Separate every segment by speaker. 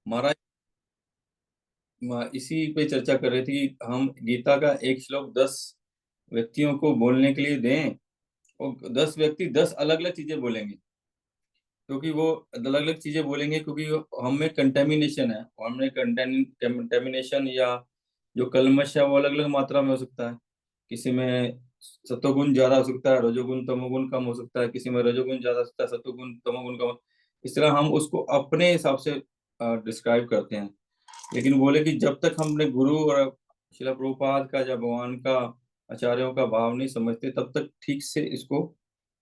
Speaker 1: महाराज, इसी पे चर्चा कर रहे थे कि हम गीता का एक श्लोक 10 व्यक्तियों को बोलने के लिए दें, और 10 व्यक्ति 10 अलग अलग चीजें बोलेंगे। क्योंकि वो अलग अलग चीजें बोलेंगे, क्योंकि हम में कंटेमिनेशन है, और हमने कंटेमिनेशन या जो कल्मश है वो अलग अलग मात्रा में हो सकता है। किसी में सतोगुण ज्यादा हो सकता है, रजोगुण तमोगुण कम हो सकता है, किसी में रजोगुण ज्यादा हो सकता है, सतोगुण तमोगुण कम। इस तरह हम उसको अपने हिसाब से डिस्क्राइब करते हैं। लेकिन बोले कि जब तक हम अपने गुरु और शिला प्रभुपाद का या भगवान का, आचार्यों का भाव नहीं समझते, तब तक ठीक से इसको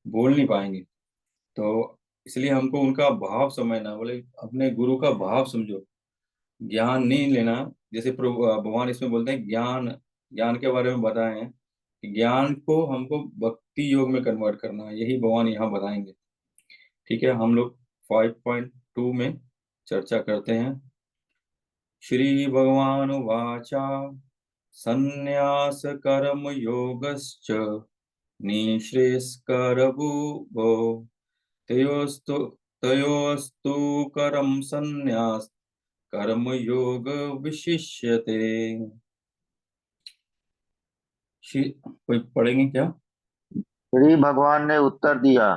Speaker 1: बोल नहीं पाएंगे। तो इसलिए हमको उनका भाव समझना, बोले अपने गुरु का भाव समझो, ज्ञान नहीं लेना। जैसे प्रभु भगवान इसमें बोलते हैं ज्ञान, ज्ञान के बारे में बताए हैं कि ज्ञान को हमको भक्ति योग में कन्वर्ट करना है, यही भगवान यहाँ बताएंगे। ठीक है, हम लोग 5.2 में चर्चा करते हैं। श्री भगवान वाचा संन्यास कर्म योगश्च निःश्रेयस्करवुभो तयोस्तु तयोस्तु करम संन्यास कर्म योग विशिष्यते। कोई पढ़ेंगे क्या?
Speaker 2: श्री भगवान ने उत्तर दिया,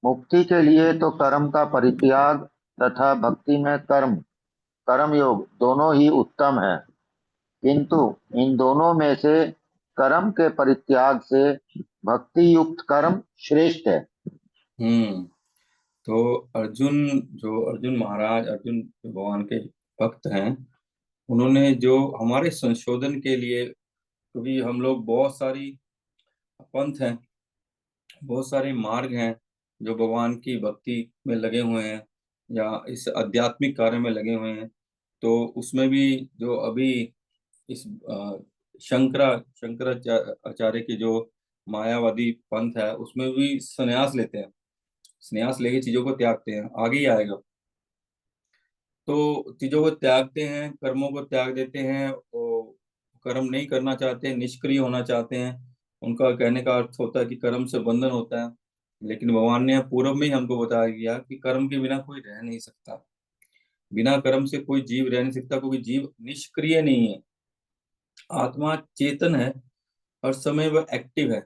Speaker 2: मुक्ति के लिए तो कर्म का परित्याग तथा भक्ति में कर्म योग दोनों ही उत्तम है, किंतु इन दोनों में से कर्म के परित्याग से भक्ति युक्त कर्म श्रेष्ठ है।
Speaker 1: हम्म। तो अर्जुन महाराज, अर्जुन भगवान के भक्त हैं, उन्होंने जो हमारे संशोधन के लिए, क्योंकि हम लोग बहुत सारी पंथ हैं, बहुत सारे मार्ग हैं जो भगवान की भक्ति में लगे हुए हैं या इस आध्यात्मिक कार्य में लगे हुए हैं। तो उसमें भी जो अभी इस शंकराचार्य की जो मायावादी पंथ है, उसमें भी संन्यास लेते हैं, संन्यास लेके चीजों को त्यागते हैं, आगे ही आएगा। तो चीजों को त्यागते हैं, कर्मों को त्याग देते हैं, और कर्म नहीं करना चाहते, निष्क्रिय होना चाहते हैं। उनका कहने का अर्थ होता है कि कर्म से बंधन होता है। लेकिन भगवान ने पूर्व में ही हमको बताया गया कि कर्म के बिना कोई रह नहीं सकता, बिना कर्म से कोई जीव रह नहीं सकता, क्योंकि जीव निष्क्रिय नहीं है। आत्मा चेतन है, हर समय वह एक्टिव है।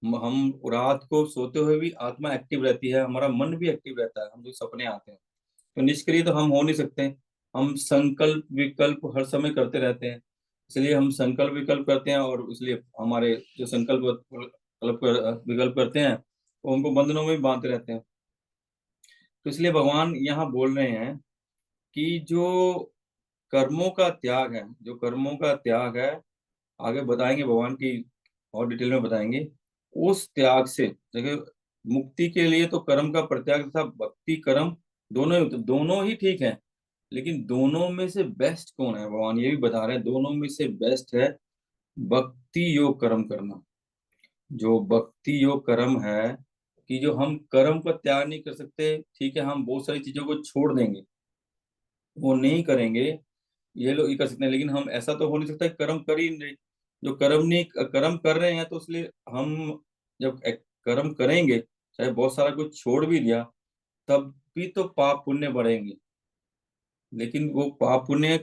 Speaker 1: हम रात को सोते हुए भी आत्मा एक्टिव रहती है, हमारा मन भी एक्टिव रहता है, हम जो सपने आते हैं। तो निष्क्रिय तो हम हो नहीं सकते। हम संकल्प विकल्प हर समय करते रहते हैं, इसलिए हम संकल्प विकल्प करते हैं, और इसलिए हमारे जो संकल्प विकल्प करते हैं वो हमको बंधनों में भी बांधते रहते हैं। तो इसलिए भगवान यहाँ बोल रहे हैं कि जो कर्मों का त्याग है, जो कर्मों का त्याग है, आगे बताएंगे भगवान की, और डिटेल में बताएंगे। उस त्याग से देखिए, मुक्ति के लिए तो कर्म का परित्याग तथा भक्ति कर्म दोनों ही ठीक है। लेकिन दोनों में से बेस्ट कौन है, भगवान ये भी बता रहे हैं, दोनों में से बेस्ट है भक्ति योग कर्म करना। जो भक्ति योग कर्म है, कि जो हम कर्म को त्याग नहीं कर सकते, ठीक है, हम बहुत सारी चीजों को छोड़ देंगे, वो नहीं करेंगे, ये लोग ये कर सकते हैं। लेकिन हम ऐसा तो हो नहीं सकता कि कर्म कर ही नहीं। जो कर्म नहीं, कर्म कर रहे हैं, तो इसलिए हम जब कर्म करेंगे, चाहे बहुत सारा कुछ छोड़ भी दिया, तब भी तो पाप पुण्य बढ़ेंगे। लेकिन वो पाप पुण्य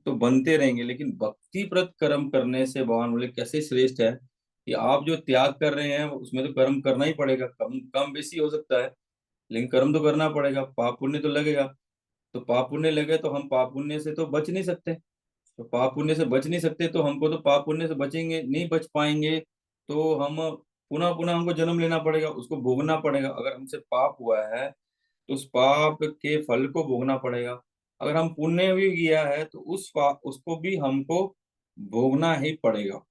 Speaker 1: तो बनते रहेंगे, लेकिन भक्ति प्रत कर्म करने से भगवान बोले कैसे श्रेष्ठ है कि आप जो त्याग कर रहे हैं उसमें तो कर्म करना ही पड़ेगा, कम कम बेसी हो सकता है, लेकिन कर्म तो करना पड़ेगा, पाप पुण्य तो लगेगा। तो पाप पुण्य लगे तो हम पाप पुण्य से तो बच नहीं सकते। तो पाप पुण्य से बच नहीं सकते, तो हमको तो पाप पुण्य से बचेंगे नहीं, बच पाएंगे। तो हम पुनः पुनः हमको जन्म लेना पड़ेगा, उसको भोगना पड़ेगा। अगर हमसे पाप हुआ है तो उस पाप के फल को भोगना पड़ेगा। अगर हम पुण्य भी किया है तो उस पाप उसको भी हमको भोगना ही पड़ेगा।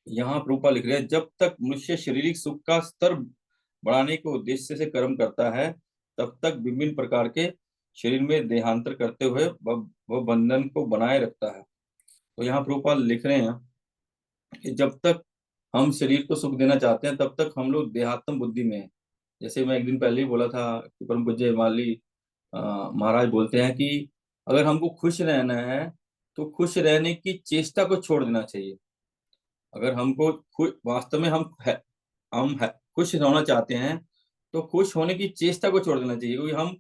Speaker 1: यहाँ रूपा लिख रहे हैं, जब तक मनुष्य शारीरिक सुख का स्तर बढ़ाने के उद्देश्य से कर्म करता है, तब तक विभिन्न प्रकार के शरीर में देहांतर करते हुए वह बंधन को बनाए रखता है। तो यहाँ प्रभुपाद लिख रहे हैं कि जब तक हम शरीर को सुख देना चाहते हैं, तब तक हम लोग देहात्म बुद्धि में हैं। जैसे मैं एक दिन पहले ही बोला था कि परम पूज्य हिमालय महाराज बोलते हैं कि अगर हमको खुश रहना है, तो खुश रहने की चेष्टा को छोड़ देना चाहिए। अगर हमको वास्तव में खुश होना चाहते हैं, तो खुश होने की चेष्टा को छोड़ देना चाहिए, क्योंकि हम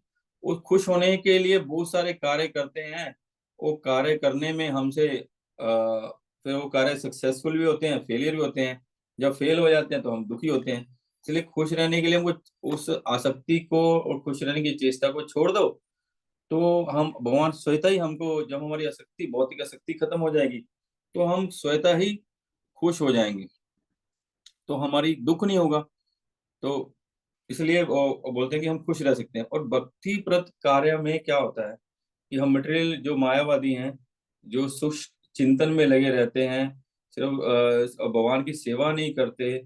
Speaker 1: वो खुश होने के लिए बहुत सारे कार्य करते हैं। वो कार्य करने में हमसे फिर वो कार्य सक्सेसफुल भी होते हैं, फेलियर भी होते हैं। जब फेल हो जाते हैं तो हम दुखी होते हैं। इसलिए खुश रहने के लिए हमको उस आसक्ति को और खुश रहने की चेष्टा को छोड़ दो, तो हम भगवान स्वतः ही हमको, जब हमारी आसक्ति, भौतिक आसक्ति खत्म हो जाएगी, तो हम स्वतः ही खुश हो जाएंगे, तो हमारी दुख नहीं होगा। तो इसलिए वो बोलते हैं कि हम खुश रह सकते हैं। और भक्ति प्रत कार्य में क्या होता है कि हम मटेरियल, जो मायावादी हैं, जो सुख चिंतन में लगे रहते हैं, सिर्फ भगवान की सेवा नहीं करते,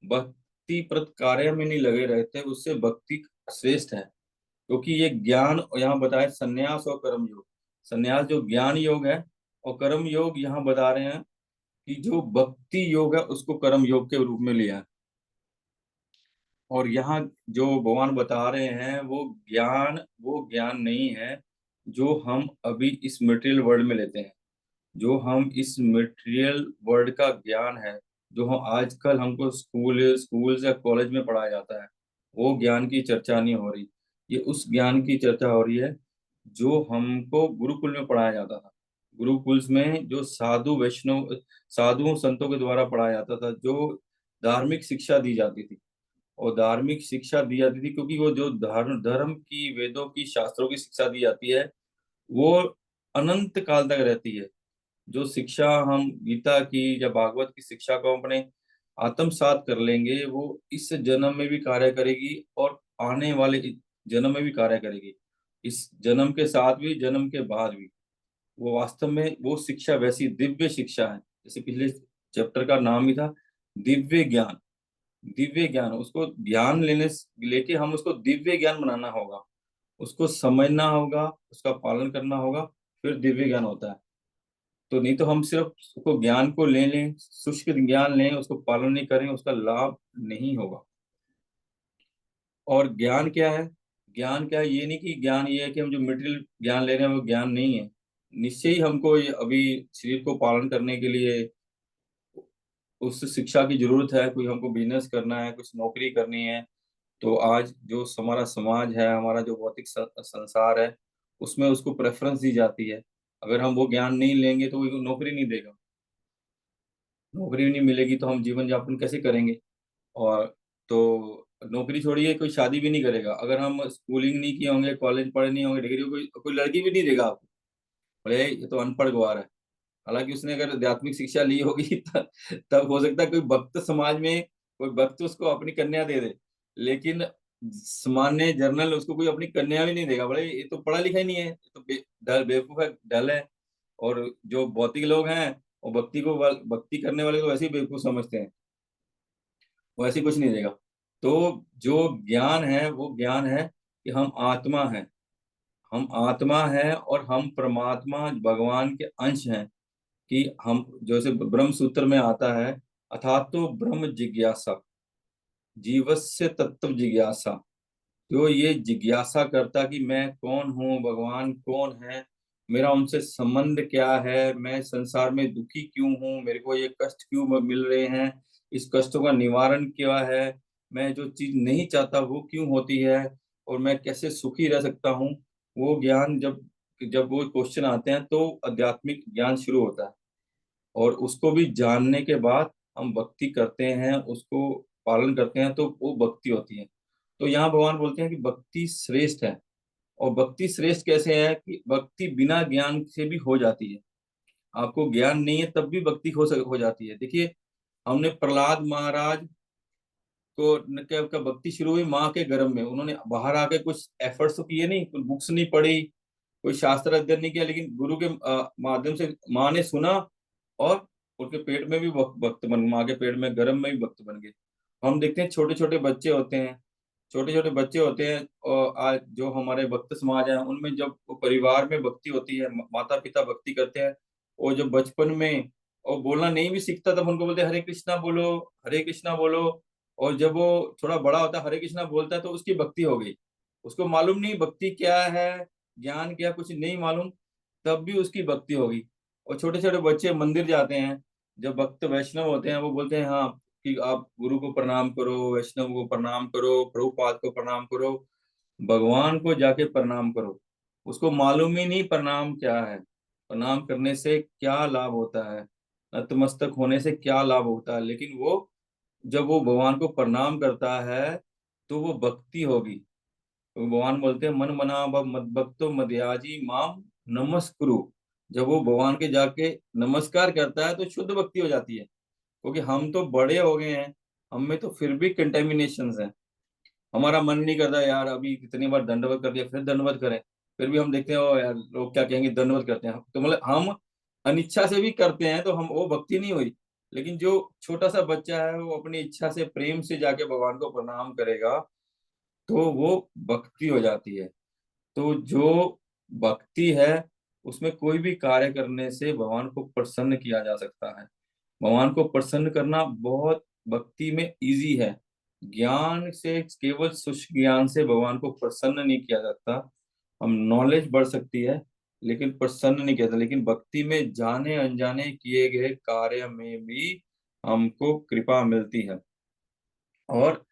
Speaker 1: भक्ति प्रत कार्य में नहीं लगे रहते, उससे भक्ति श्रेष्ठ है। क्योंकि ये ज्ञान यहाँ बताया, संन्यास और कर्म योग। संन्यास जो ज्ञान योग है, और कर्म योग यहाँ बता रहे हैं कि जो भक्ति योग है उसको कर्म योग के रूप में लिया है। और यहाँ जो भगवान बता रहे हैं वो ज्ञान नहीं है जो हम अभी इस मटेरियल वर्ल्ड में लेते हैं। जो हम इस मटेरियल वर्ल्ड का ज्ञान है, जो हम आजकल हमको स्कूल या कॉलेज में पढ़ाया जाता है, वो ज्ञान की चर्चा नहीं हो रही। ये उस ज्ञान की चर्चा हो रही है जो हमको गुरुकुल में पढ़ाया जाता था। गुरुकुल्स में जो साधु वैष्णव, साधुओं संतों के द्वारा पढ़ाया जाता था, जो धार्मिक शिक्षा दी जाती थी। और धार्मिक शिक्षा दी जाती थी क्योंकि वो जो धर्म धर्म की, वेदों की, शास्त्रों की शिक्षा दी जाती है, वो अनंत काल तक रहती है। जो शिक्षा हम गीता की या भागवत की शिक्षा को अपने आत्मसात कर लेंगे, वो इस जन्म में भी कार्य करेगी और आने वाले जन्म में भी कार्य करेगी। इस जन्म के साथ भी, जन्म के बाद भी। वो वास्तव में वो शिक्षा वैसी दिव्य शिक्षा है, जैसे पिछले चैप्टर का नाम ही था, दिव्य ज्ञान। दिव्य ज्ञान, उसको ध्यान लेके हम उसको दिव्य ज्ञान बनाना होगा, उसको समझना होगा, उसका पालन करना होगा, फिर दिव्य ज्ञान होता है। तो नहीं तो हम सिर्फ उसको, ज्ञान को ले लें, शुष्क ज्ञान लें, उसको पालन नहीं करें, उसका लाभ नहीं होगा। और ज्ञान क्या है? ज्ञान क्या है, ये नहीं कि ज्ञान ये है कि हम जो मटेरियल ज्ञान ले रहे हैं वो ज्ञान नहीं है। निश्चय ही हमको ये अभी शरीर को पालन करने के लिए उस शिक्षा की जरूरत है। कोई हमको बिजनेस करना है, कुछ नौकरी करनी है, तो आज जो हमारा समाज है, हमारा जो भौतिक संसार है, उसमें उसको प्रेफरेंस दी जाती है। अगर हम वो ज्ञान नहीं लेंगे तो वो नौकरी नहीं देगा। नौकरी नहीं मिलेगी तो हम जीवन यापन कैसे करेंगे? और तो नौकरी छोड़िए, कोई शादी भी नहीं करेगा अगर हम स्कूलिंग नहीं किए होंगे, कॉलेज पढ़े नहीं होंगे, डिग्री, कोई कोई लड़की भी नहीं देगा आपको। बोले ये तो अनपढ़ गवार है। हालांकि उसने अगर आध्यात्मिक शिक्षा ली होगी तब हो सकता है कोई भक्त समाज में कोई भक्त उसको अपनी कन्या दे दे। लेकिन सामान्य जर्नल उसको कोई अपनी कन्या भी नहीं देगा। बोले ये तो पढ़ा लिखा ही नहीं है, ये तो बेवकूफ है, डल है। और जो भौतिक लोग हैं, वो भक्ति करने वाले को वैसे ही बेवकूफ समझते हैं, वो ऐसे कुछ नहीं देगा। तो जो ज्ञान है वो ज्ञान है कि हम आत्मा हैं। हम आत्मा है और हम परमात्मा भगवान के अंश हैं। कि हम, जैसे ब्रह्म सूत्र में आता है, अथातो ब्रह्म जिज्ञासा, जीवस्य तत्व जिज्ञासा। जो ये जिज्ञासा करता कि मैं कौन हूँ, भगवान कौन है, मेरा उनसे संबंध क्या है, मैं संसार में दुखी क्यों हूँ, मेरे को ये कष्ट क्यों मिल रहे हैं, इस कष्टों का निवारण क्या है, मैं जो चीज नहीं चाहता वो क्यों होती है, और मैं कैसे सुखी रह सकता हूँ। वो ज्ञान जब जब वो क्वेश्चन आते हैं तो आध्यात्मिक ज्ञान शुरू होता है। और उसको भी जानने के बाद हम भक्ति करते हैं, उसको पालन करते हैं, तो वो भक्ति होती है। तो यहाँ भगवान बोलते हैं कि भक्ति श्रेष्ठ है। और भक्ति श्रेष्ठ कैसे है कि भक्ति बिना ज्ञान से भी हो जाती है। आपको ज्ञान नहीं है तब भी भक्ति हो जाती है। देखिए, हमने प्रहलाद महाराज को क्या भक्ति शुरू हुई माँ के गर्भ में, उन्होंने बाहर आके कुछ एफर्ट्स तो किए नहीं, कुछ बुक्स नहीं पढ़ी, कोई शास्त्र अध्ययन नहीं किया, लेकिन गुरु के माध्यम से माँ ने सुना, और उनके पेट में भी भक्त बन, माँ के पेट में गर्भ में भी भक्त बन गए। हम देखते हैं छोटे छोटे बच्चे होते हैं, छोटे छोटे बच्चे होते हैं, और आज जो हमारे भक्त समाज है उनमें जब वो परिवार में भक्ति होती है, माता पिता भक्ति करते हैं, और जब बचपन में और बोलना नहीं भी सीखता तब उनको बोलते हैं, हरे कृष्णा बोलो, हरे कृष्णा बोलो। और जब वो थोड़ा बड़ा होता है, हरे कृष्णा बोलता है, तो उसकी भक्ति हो गई। उसको मालूम नहीं भक्ति क्या है, ज्ञान क्या, कुछ नहीं मालूम, तब भी उसकी भक्ति होगी। और छोटे छोटे बच्चे मंदिर जाते हैं, जब भक्त वैष्णव होते हैं वो बोलते हैं हाँ कि आप गुरु को प्रणाम करो, वैष्णव को प्रणाम करो, प्रभुपाद को प्रणाम करो। भगवान को जाके प्रणाम करो। उसको मालूम ही नहीं प्रणाम क्या है, प्रणाम करने से क्या लाभ होता है, नतमस्तक होने से क्या लाभ होता है। लेकिन वो जब वो भगवान को प्रणाम करता है तो वो भक्ति होगी। तो भगवान बोलते हैं मन मना मद भक्तो मदयाजी माम नमस्कुरु। जब वो भगवान के जाके नमस्कार करता है तो शुद्ध भक्ति हो जाती है। क्योंकि हम तो बड़े हो गए हैं, हम में तो फिर भी कंटेमिनेशन है। हमारा मन नहीं करता यार, अभी कितनी बार दंडवत कर दिया फिर दंडवत करें। फिर भी हम देखते हैं ओ यार लोग क्या कहेंगे, दंडवत करते हैं। तो मतलब हम अनिच्छा से भी करते हैं तो हम वो भक्ति नहीं हुई। लेकिन जो छोटा सा बच्चा है वो अपनी इच्छा से प्रेम से जाके भगवान को प्रणाम करेगा तो वो भक्ति हो जाती है। तो जो भक्ति है उसमें कोई भी कार्य करने से भगवान को प्रसन्न किया जा सकता है। भगवान को प्रसन्न करना बहुत भक्ति में इजी है। ज्ञान से, केवल शुष्क ज्ञान से भगवान को प्रसन्न नहीं किया जाता। हम नॉलेज बढ़ सकती है लेकिन प्रसन्न नहीं किया जाता। लेकिन भक्ति में जाने अनजाने किए गए कार्य में भी हमको कृपा मिलती है। और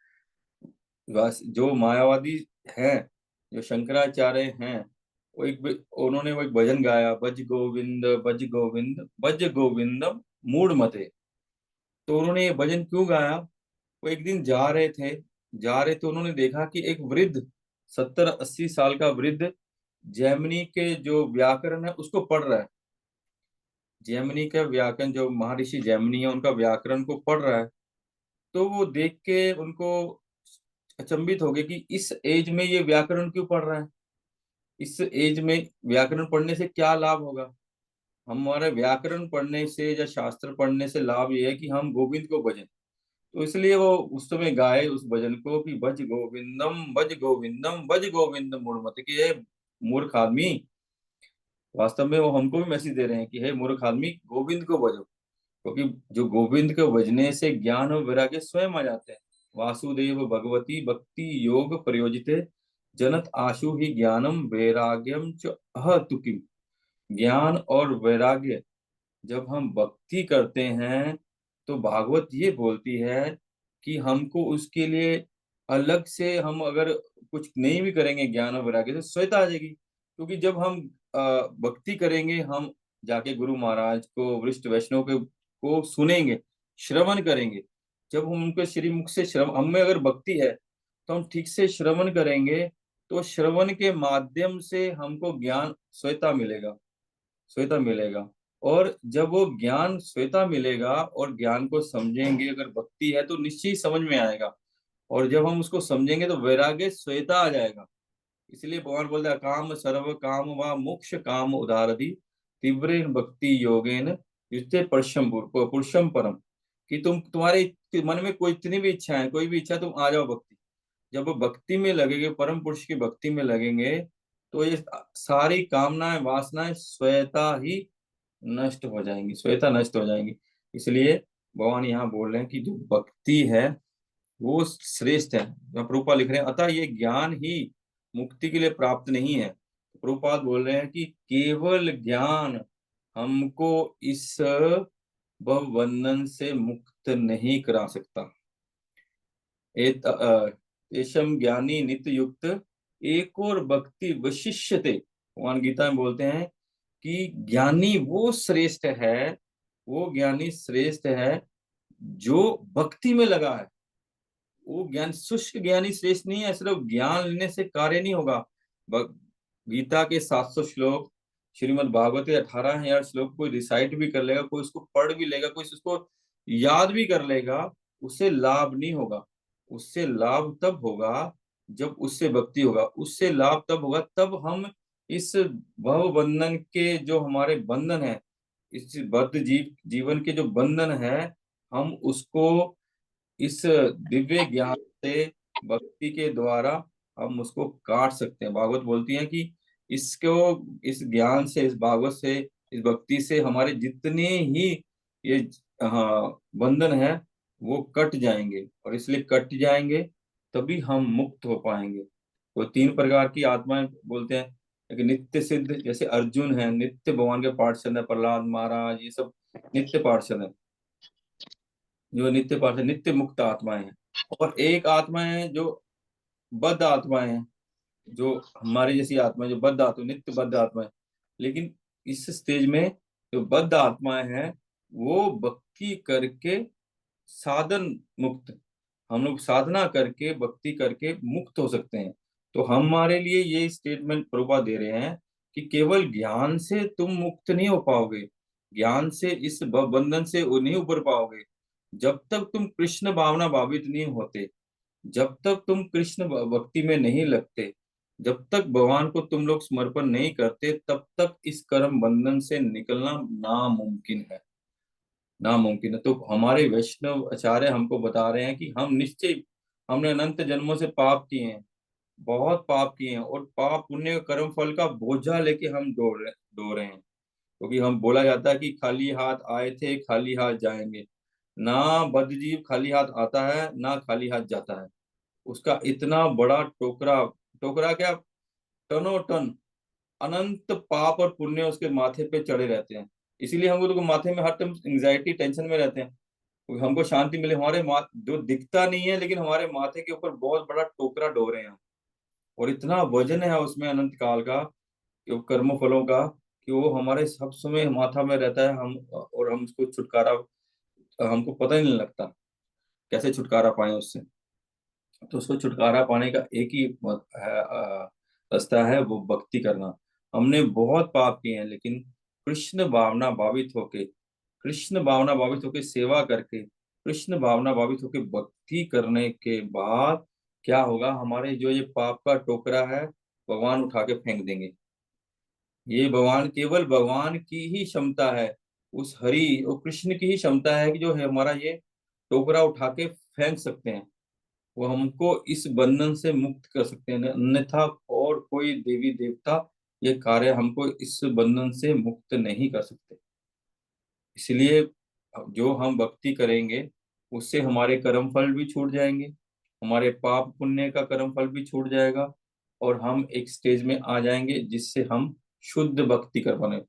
Speaker 1: जो मायावादी हैं, जो शंकराचार्य हैं, उन्होंने वो एक भजन गाया, भज गोविंद भज गोविंद भज गोविंदम मूढ़ मते। तो उन्होंने ये भजन क्यों गाया? वो एक दिन जा रहे थे, उन्होंने देखा कि एक वृद्ध, 70-80 साल का वृद्ध जैमिनी के जो व्याकरण है उसको पढ़ रहा है। जैमिनी का व्याकरण, जो महर्षि जैमिनी है उनका व्याकरण को पढ़ रहा है। तो वो देख के उनको अचंभित हो गए कि इस एज में ये व्याकरण क्यों पढ़ रहा है, इस एज में व्याकरण पढ़ने से क्या लाभ होगा। हमारे व्याकरण पढ़ने से या शास्त्र पढ़ने से लाभ ये है कि हम गोविंद को भजें। तो इसलिए वो उस समय गाए उस भजन को कि भज गोविंदम भज गोविंदम भज गोविंदम मूढ़मत, कि ये मूर्ख आदमी, वास्तव में वो हमको भी मैसेज दे रहे हैं कि हे मूर्ख आदमी, गोविंद को भजो। क्योंकि जो गोविंद को भजने से ज्ञान और वैराग्य स्वयं आ जाते हैं। वासुदेव भगवती भक्ति योग प्रयोजिते जनत आशु ही ज्ञानम वैराग्यम च अहतुकिम। ज्ञान और वैराग्य, जब हम भक्ति करते हैं तो भागवत ये बोलती है कि हमको उसके लिए अलग से, हम अगर कुछ नहीं भी करेंगे ज्ञान और वैराग्य से, श्वेता आ जाएगी। क्योंकि जब हम भक्ति करेंगे, हम जाके गुरु महाराज को, वरिष्ठ वैष्णव के को सुनेंगे, श्रवण करेंगे। जब हम उनके श्रीमुख से श्रवण, हम में अगर भक्ति है तो हम ठीक से श्रवण करेंगे, तो श्रवण के माध्यम से हमको ज्ञान श्वेता मिलेगा, श्वेता मिलेगा। और जब वो ज्ञान श्वेता मिलेगा और ज्ञान को समझेंगे, अगर भक्ति है तो निश्चय ही समझ में आएगा। और जब हम उसको समझेंगे तो वैराग्य श्वेता आ जाएगा। इसलिए भगवान बोलते हैं काम सर्व काम व मोक्ष काम उदारधि तीव्र भक्ति योगेन युज्यते पुरुषम पुरुषम परम। कि तुम्हारे मन में कोई इतनी भी इच्छा है, कोई भी इच्छा, तुम आ जाओ भक्ति। जब वो भक्ति में लगेंगे, परम पुरुष की भक्ति में लगेंगे, तो ये सारी कामनाएं वासनाएं स्वयता ही नष्ट हो जाएंगी, श्वेता नष्ट हो जाएंगी। इसलिए भगवान यहाँ बोल रहे हैं कि जो भक्ति है वो श्रेष्ठ है। प्रभुपाद लिख रहे हैं अतः ये ज्ञान ही मुक्ति के लिए प्राप्त नहीं है। प्रभुपाद बोल रहे हैं कि केवल ज्ञान हमको इस भव बंधन से मुक्त नहीं करा सकता। तेषम ज्ञानी नित्य युक्त एक और भक्ति वशिष्यते। भगवान गीता में बोलते हैं कि ज्ञानी वो श्रेष्ठ है, वो ज्ञानी श्रेष्ठ है जो भक्ति में लगा है। वो ज्ञान, शुष्क ज्ञानी श्रेष्ठ नहीं है। सिर्फ ज्ञान लेने से कार्य नहीं होगा। गीता के 700 श्लोक, श्रीमद् भागवत के 18,000 श्लोक कोई रिसाइट भी कर लेगा, कोई उसको पढ़ भी लेगा, कोई उसको याद भी कर लेगा, उससे लाभ नहीं होगा। उससे लाभ तब होगा जब उससे भक्ति होगा। उससे लाभ तब होगा तब हम इस भव बंधन के, जो हमारे बंधन है, इस बद्ध जीवन के जो बंधन है, हम उसको इस दिव्य ज्ञान से, भक्ति के द्वारा हम उसको काट सकते हैं। भागवत बोलती है कि इसको, इस ज्ञान से, इस भागवत से, इस भक्ति से हमारे जितने ही ये, हाँ, बंधन है वो कट जाएंगे। और इसलिए कट जाएंगे तभी हम मुक्त हो पाएंगे। तो 3 प्रकार की आत्माएं बोलते हैं। एक नित्य सिद्ध, जैसे अर्जुन है, नित्य भगवान के पार्षद है, प्रहलाद महाराज, ये सब नित्य पार्षद है, जो नित्य पार्षद, नित्य मुक्त आत्माएं हैं। और एक आत्मा है जो बद्ध आत्माएं हैं, जो हमारी जैसी आत्मा, जो बद्ध आत्मा, नित्य बद्ध आत्मा है। लेकिन इस स्टेज में जो बद्ध आत्माएं हैं वो भक्ति करके साधन मुक्त, हम लोग साधना करके भक्ति करके मुक्त हो सकते हैं। तो हमारे लिए ये स्टेटमेंट प्रभुपाद दे रहे हैं कि केवल ज्ञान से तुम मुक्त नहीं हो पाओगे, ज्ञान से इस बंधन से वो नहीं उबर पाओगे जब तक तुम कृष्ण भावना भावित नहीं होते, जब तक तुम कृष्ण भक्ति में नहीं लगते, जब तक भगवान को तुम लोग समर्पण नहीं करते, तब तक इस कर्म बंधन से निकलना नामुमकिन है, नामुमकिन है। तो हमारे वैष्णव आचार्य हमको बता रहे हैं कि हम निश्चय, हमने अनंत जन्मों से पाप किए हैं, बहुत पाप किए हैं, और पाप पुण्य कर्म फल का बोझा लेके हम डो रहे हैं। क्योंकि हम बोला जाता है कि खाली हाथ आए थे खाली हाथ जाएंगे, ना बद्ध जीव खाली हाथ आता है ना खाली हाथ जाता है। उसका इतना बड़ा टोकरा, टोकरा क्या, टनों टन अनंत पाप और पुण्य उसके माथे पे चढ़े रहते हैं। इसीलिए हम लोग को माथे में हर टाइम एंग्जाइटी टेंशन में रहते हैं, क्योंकि हमको शांति मिले। हमारे जो दिखता नहीं है लेकिन हमारे माथे के ऊपर बहुत बड़ा टोकरा ढो रहे हैं, और इतना वजन है उसमें अनंत काल का, कि वो कर्म फलों का, कि वो हमारे सब समय माथा में रहता है। हम, और हम उसको छुटकारा, हमको पता ही नहीं लगता कैसे छुटकारा पाए उससे। तो उसको छुटकारा पाने का एक ही रास्ता है, वो भक्ति करना। हमने बहुत पाप किए हैं, लेकिन कृष्ण भावना भावित होके, कृष्ण भावना भावित होके सेवा करके, कृष्ण भावना भावित होके भक्ति करने के बाद क्या होगा, हमारे जो ये पाप का टोकरा है भगवान उठा के फेंक देंगे। ये भगवान, केवल भगवान की ही क्षमता है, उस हरि और कृष्ण की ही क्षमता है कि जो है हमारा ये टोकरा उठा के फेंक सकते हैं। वो हमको इस बंधन से मुक्त कर सकते हैं, अन्यथा और कोई देवी देवता ये कार्य हमको इस बंधन से मुक्त नहीं कर सकते। इसलिए जो हम भक्ति करेंगे उससे हमारे कर्म फल भी छूट जाएंगे, हमारे पाप पुण्य का कर्म फल भी छूट जाएगा, और हम एक स्टेज में आ जाएंगे जिससे हम शुद्ध भक्ति कर पाए,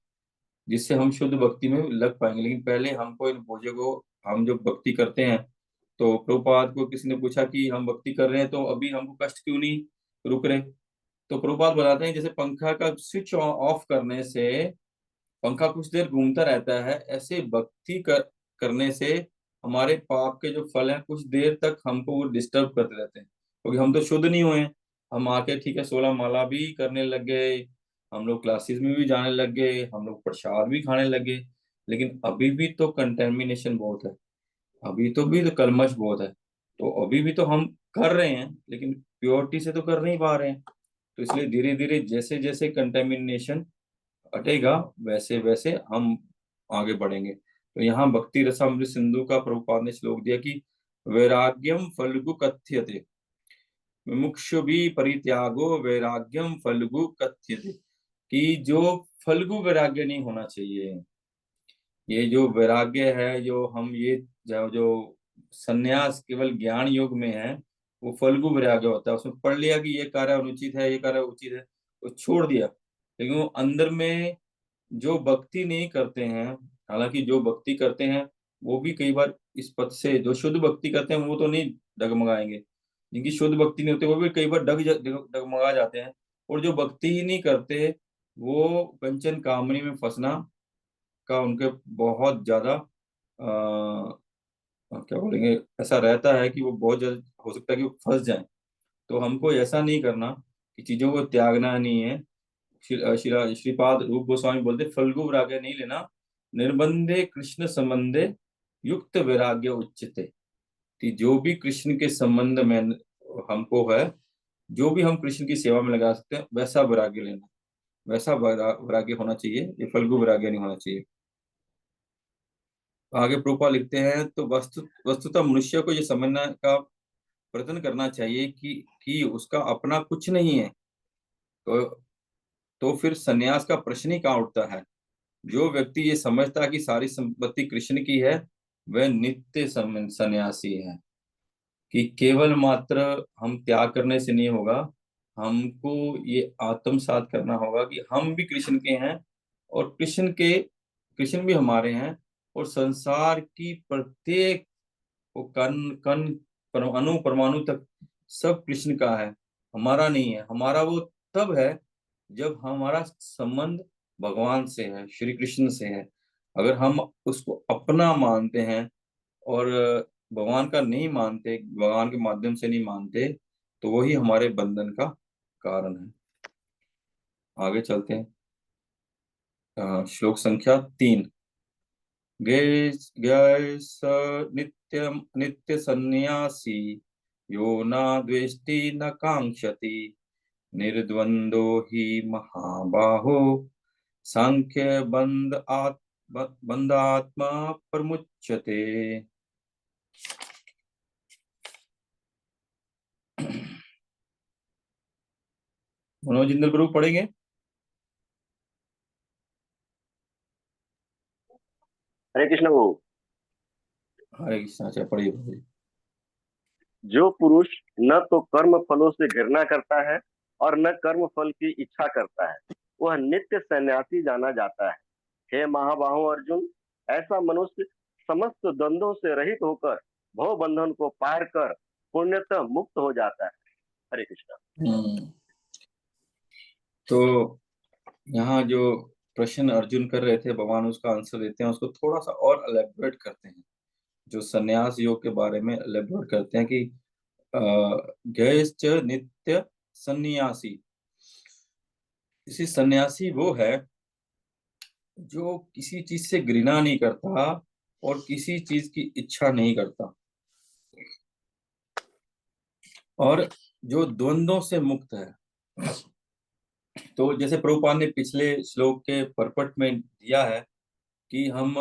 Speaker 1: जिससे हम शुद्ध भक्ति में लग पाएंगे। लेकिन पहले हमको इन बोझों को, हम जो भक्ति करते हैं, तो प्रभुपाद को किसी ने पूछा कि हम भक्ति कर रहे हैं तो अभी हमको कष्ट क्यों नहीं रुक रहे। तो प्रभुपाद बताते हैं जैसे पंखा का स्विच ऑफ करने से पंखा कुछ देर घूमता रहता है, ऐसे करने से हमारे पाप के जो फल हैं कुछ देर तक हमको वो डिस्टर्ब करते रहते हैं, क्योंकि हम तो शुद्ध नहीं हुए हैं। हम आके ठीक है 16 माला भी करने लग गए, हम लोग क्लासेस में भी जाने लग गए, हम लोग प्रसाद भी खाने लग गए, लेकिन अभी भी तो कंटेमिनेशन बहुत है, अभी तो भी तो कलमश बहुत है। तो अभी भी तो हम कर रहे हैं लेकिन प्योरिटी से तो कर नहीं पा रहे हैं। तो इसलिए धीरे धीरे जैसे जैसे कंटेमिनेशन हटेगा वैसे वैसे हम आगे बढ़ेंगे। तो यहाँ भक्ति रसामृत सिंधु का प्रभुपाद ने श्लोक दिया कि वैराग्यम फल्गु कथ्यते, मुमुक्षु भी परित्यागो वैराग्यम फल्गु कथ्यते, कि जो फल्गु वैराग्य नहीं होना चाहिए। ये जो वैराग्य है, जो हम ये जो सन्यास केवल ज्ञान योग में है, वो फल्गु वैराग्य होता है। उसमें पढ़ लिया कि ये कार्य अनुचित है, ये कार्य उचित है, तो छोड़ दिया। लेकिन वो अंदर में जो भक्ति नहीं करते हैं, हालांकि जो भक्ति करते हैं वो भी कई बार इस पद से, जो शुद्ध भक्ति करते हैं वो तो नहीं डगमगाएंगे, जिनकी शुद्ध भक्ति नहीं होती वो भी कई बार डगमगा जाते हैं। और जो भक्ति ही नहीं करते वो कंचन कामनी में फंसना का उनके बहुत ज्यादा क्या बोलेंगे, ऐसा रहता है कि वो बहुत ज्यादा हो सकता है कि वो फंस जाए। तो हमको ऐसा नहीं करना कि चीजों को त्यागना नहीं है। श्रीपाद रूप गोस्वामी बोलते फल्गु वैराग्य नहीं लेना, निर्बंधे कृष्ण संबंधे युक्त वैराग्य उच्चते, कि जो भी कृष्ण के संबंध में हमको है, जो भी हम कृष्ण की सेवा में लगा सकते हैं वैसा वैराग्य लेना, वैसा वैराग्य होना चाहिए, ये फल्गु वैराग्य नहीं होना चाहिए। आगे प्रूपा लिखते हैं तो वस्तुतः मनुष्य को ये समझना का प्रयत्न करना चाहिए कि उसका अपना कुछ नहीं है। तो फिर सन्यास का प्रश्न ही कहाँ उठता है। जो व्यक्ति ये समझता है कि सारी संपत्ति कृष्ण की है, वह नित्य सन्यासी है। कि केवल मात्र हम त्याग करने से नहीं होगा, हमको ये आत्मसात करना होगा कि हम भी कृष्ण के हैं, और कृष्ण भी हमारे हैं, और संसार की प्रत्येक वो कण कण अणु परमाणु तक सब कृष्ण का है। हमारा नहीं है। हमारा वो तब है जब हमारा संबंध भगवान से है, श्री कृष्ण से है। अगर हम उसको अपना मानते हैं और भगवान का नहीं मानते, भगवान के माध्यम से नहीं मानते, तो वही हमारे बंधन का कारण है। आगे चलते हैं। श्लोक संख्या 3। गय स नित्य नित्य सन्यासी यो न द्वेष्टि न कांक्षति निर्द्वंदो ही महाबाहो सांख्य बंधात्मा प्रमुच्यते। मनोज इंद्र प्रभु पढ़ेंगे।
Speaker 3: हरे कृष्ण वो।
Speaker 1: हरे कृष्ण। अच्छा, पढ़िए पढ़िए।
Speaker 3: जो पुरुष न तो कर्म फलों से घृणा करता है और न कर्म फल की इच्छा करता है, वह नित्य सन्यासी जाना जाता है। हे महाबाहो अर्जुन, ऐसा मनुष्य समस्त द्वंद्वों से रहित होकर भव बंधन को पार कर पुण्यतः मुक्त हो जाता है। हरे कृष्ण।
Speaker 1: तो यहाँ जो प्रश्न अर्जुन कर रहे थे, भगवान उसका आंसर देते हैं, उसको थोड़ा सा और एलेबोरेट करते हैं। जो संन्यास योग के बारे में एलेबोरेट करते हैं कि गैश्च नित्य सन्यासी। इसी सन्यासी वो है जो किसी चीज से घृणा नहीं करता और किसी चीज की इच्छा नहीं करता, और जो द्वंद्वों से मुक्त है। तो जैसे प्रभुपाद ने पिछले श्लोक के परपट में दिया है कि हम,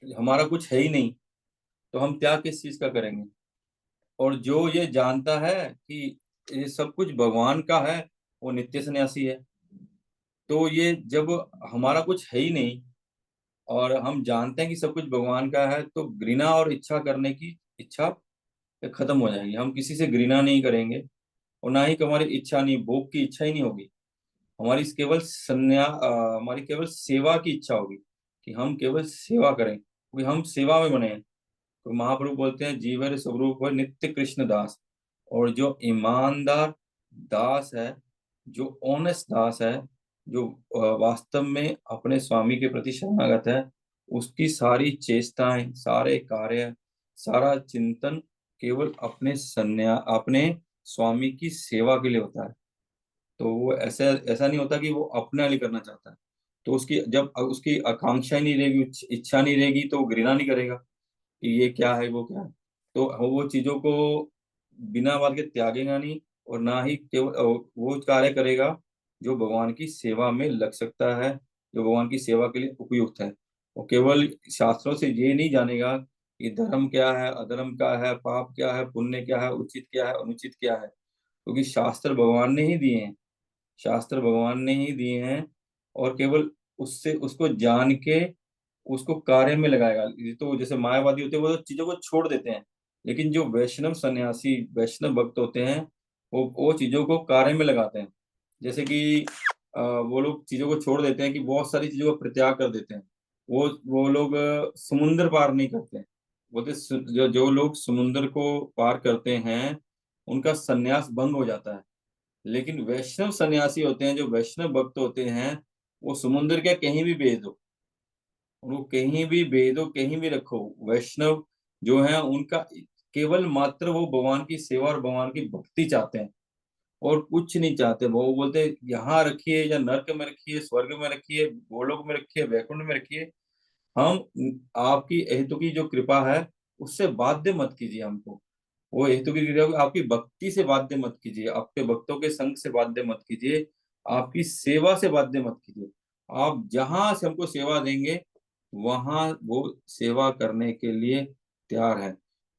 Speaker 1: हमारा कुछ है ही नहीं, तो हम त्याग किस चीज का करेंगे। और जो ये जानता है कि ये सब कुछ भगवान का है, वो नित्य सन्यासी है। तो ये जब हमारा कुछ है ही नहीं और हम जानते हैं कि सब कुछ भगवान का है, तो घृणा और इच्छा करने की इच्छा खत्म हो जाएगी। हम किसी से घृणा नहीं करेंगे और ना ही हमारी इच्छा नहीं, भोग की इच्छा ही नहीं होगी। हमारी केवल हमारी केवल सेवा की इच्छा होगी कि हम केवल सेवा करें, क्योंकि हम सेवा में बने हैं। तो महाप्रभु बोलते हैं जीवर स्वरूप है नित्य कृष्ण दास। और जो ईमानदार दास है, जो ऑनेस्ट दास है, जो वास्तव में अपने स्वामी के प्रति शरणागत है, उसकी सारी चेष्टाएं, सारे कार्य, सारा चिंतन केवल अपने स्वामी की सेवा के लिए होता है। तो वो ऐसा ऐसा नहीं होता कि वो अपने लिए करना चाहता है। तो उसकी जब उसकी आकांक्षा ही नहीं रहेगी, इच्छा नहीं रहेगी, तो वो घृणा नहीं करेगा कि ये क्या है वो क्या है। तो वो चीजों को बिना बात के त्यागेगा नहीं, और ना ही केवल वो कार्य करेगा जो भगवान की सेवा में लग सकता है, जो भगवान की सेवा के लिए उपयुक्त है। वो केवल शास्त्रों से ये नहीं जानेगा कि धर्म क्या है, अधर्म क्या है, पाप क्या है, पुण्य क्या है, उचित क्या है, अनुचित क्या है, क्योंकि शास्त्र भगवान ने ही दिए हैं। शास्त्र भगवान ने ही दिए हैं, और केवल उससे उसको जान के उसको कार्य में लगाएगा। ये तो जैसे मायावादी होते हैं, वो तो चीजों को छोड़ देते हैं, लेकिन जो वैष्णव सन्यासी, वैष्णव भक्त होते हैं, वो चीजों को कार्य में लगाते हैं। जैसे कि वो लोग चीजों को छोड़ देते हैं, कि बहुत सारी चीजों का परित्याग कर देते हैं। वो लोग समुद्र पार नहीं करते हैं। बोलते जो लोग समुद्र को पार करते हैं, उनका सन्यास भंग हो जाता है। लेकिन वैष्णव सन्यासी होते हैं, जो वैष्णव भक्त होते हैं, वो समुद्र के कहीं भी भेज दो, उनको कहीं भी भेज दो, कहीं भी रखो, वैष्णव जो है उनका केवल मात्र वो भगवान की सेवा और भगवान की भक्ति चाहते हैं, और कुछ नहीं चाहते। वो बोलते हैं यहाँ रखिए, या नर्क में रखिए, स्वर्ग में रखिए, गोलोक में रखिए, वैकुंठ में रखिए, हम आपकी हेतु की जो कृपा है उससे बाध्य मत कीजिए हमको। वो हेतु की कृपा आपकी भक्ति से बाध्य मत कीजिए, आपके भक्तों के संग से बाध्य मत कीजिए, आपकी सेवा से बाध्य मत कीजिए। आप जहां से हमको सेवा देंगे, वहां वो सेवा करने के लिए तैयार है,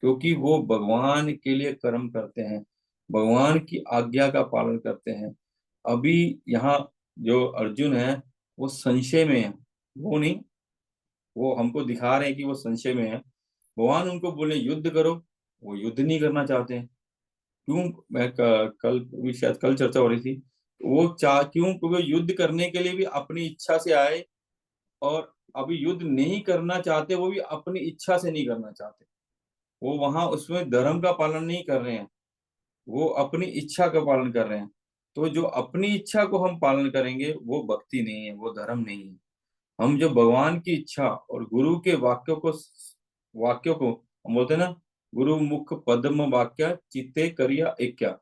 Speaker 1: क्योंकि वो भगवान के लिए कर्म करते हैं, भगवान की आज्ञा का पालन करते हैं। अभी यहाँ जो अर्जुन है, वो संशय में है, वो नहीं, वो हमको दिखा रहे हैं कि वो संशय में है। भगवान उनको बोले युद्ध करो, वो युद्ध नहीं करना चाहते हैं। क्यों? कल भी शायद कल चर्चा हो रही थी। वो चाह क्यों? क्योंकि युद्ध करने के लिए भी अपनी इच्छा से आए, और अभी युद्ध नहीं करना चाहते, वो भी अपनी इच्छा से नहीं करना चाहते। वो वहां उसमें धर्म का पालन नहीं कर रहे हैं, वो अपनी इच्छा का पालन कर रहे हैं। तो जो अपनी इच्छा को हम पालन करेंगे वो भक्ति नहीं है, वो धर्म नहीं है। हम जो भगवान की इच्छा और गुरु के वाक्यों को हम बोलते हैं ना, गुरु मुख पद्म वाक्य चित्ते करिया एक्या।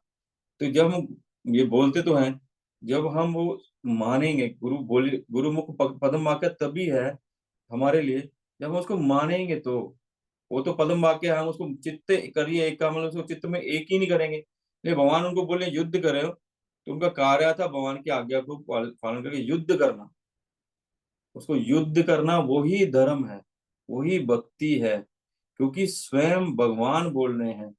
Speaker 1: तो जब हम ये बोलते तो हैं, जब हम वो मानेंगे, गुरु मुख पद्म वाक्य तभी है हमारे लिए जब हम उसको मानेंगे। तो वो तो पद्म वाक्य है, हम उसको चित्त करिए एक का मतलब उसको चित्त में एक ही नहीं करेंगे। ये भगवान उनको बोले युद्ध करे, तो उनका कार्य था भगवान की आज्ञा को पालन करके युद्ध करना। उसको युद्ध करना वही धर्म है, वही भक्ति है। क्योंकि स्वयं भगवान बोल रहे हैं,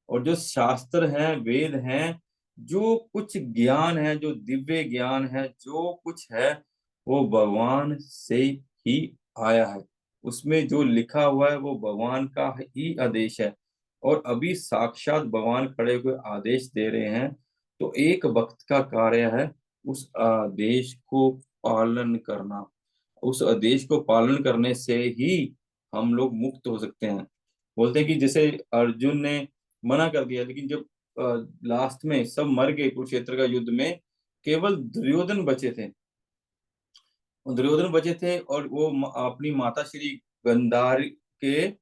Speaker 1: और जो शास्त्र हैं, वेद हैं, जो कुछ ज्ञान है, जो दिव्य ज्ञान है, जो कुछ है, वो भगवान से ही आया है। उसमें जो लिखा हुआ है वो भगवान का ही आदेश है। और अभी साक्षात भगवान खड़े हुए आदेश दे रहे हैं। तो एक भक्त का कार्य है उस आदेश को पालन करना। उस आदेश को पालन करने से ही हम लोग मुक्त हो सकते हैं। बोलते हैं कि जैसे अर्जुन ने मना कर दिया, लेकिन जब लास्ट में सब मर गए कुरुक्षेत्र का युद्ध में, केवल दुर्योधन बचे थे। दुर्योधन बचे थे और वो अपनी माता श्री गंधारी के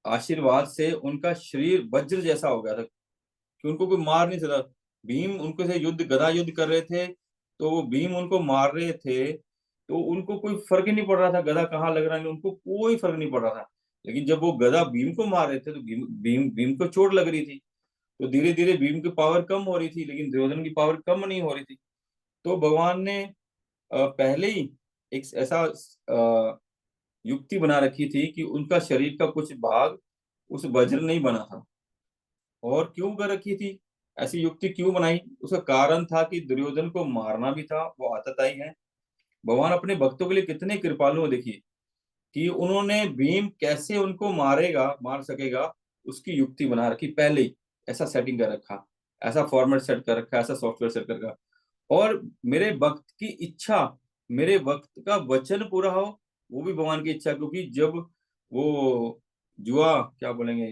Speaker 1: आशीर्वाद से उनका शरीर वज्र जैसा हो गया था कि उनको कोई मार नहीं सकता। भीम उनको से गदा युद्ध कर रहे थे, तो वो भीम उनको मार रहे थे, तो उनको कोई फर्क ही नहीं पड़ रहा था गदा कहाँ लग रहा है, उनको कोई फर्क नहीं पड़ रहा था। लेकिन जब वो गदा भीम को मार रहे थे तो भीम को चोट लग रही थी। तो धीरे धीरे भीम की पावर कम हो रही थी, लेकिन दुर्योधन की पावर कम नहीं हो रही थी। तो भगवान ने पहले ही एक ऐसा युक्ति बना रखी थी कि उनका शरीर का कुछ भाग उस वज्र नहीं बना था। और क्यों कर रखी थी, ऐसी युक्ति क्यों बनाई? उसका कारण था कि दुर्योधन को मारना भी था, वो आतताई है। भगवान अपने भक्तों के लिए कितने कृपालु हैं, देखिए कि उन्होंने भीम कैसे उनको मार सकेगा, उसकी युक्ति बना रखी पहले ही। ऐसा सेटिंग कर रखा, ऐसा फॉर्मेट सेट कर रखा, ऐसा सॉफ्टवेयर सेट कर रखा। और मेरे भक्त की इच्छा, मेरे भक्त का वचन पूरा हो, वो भी भगवान की इच्छा। क्योंकि जब वो जुआ क्या बोलेंगे,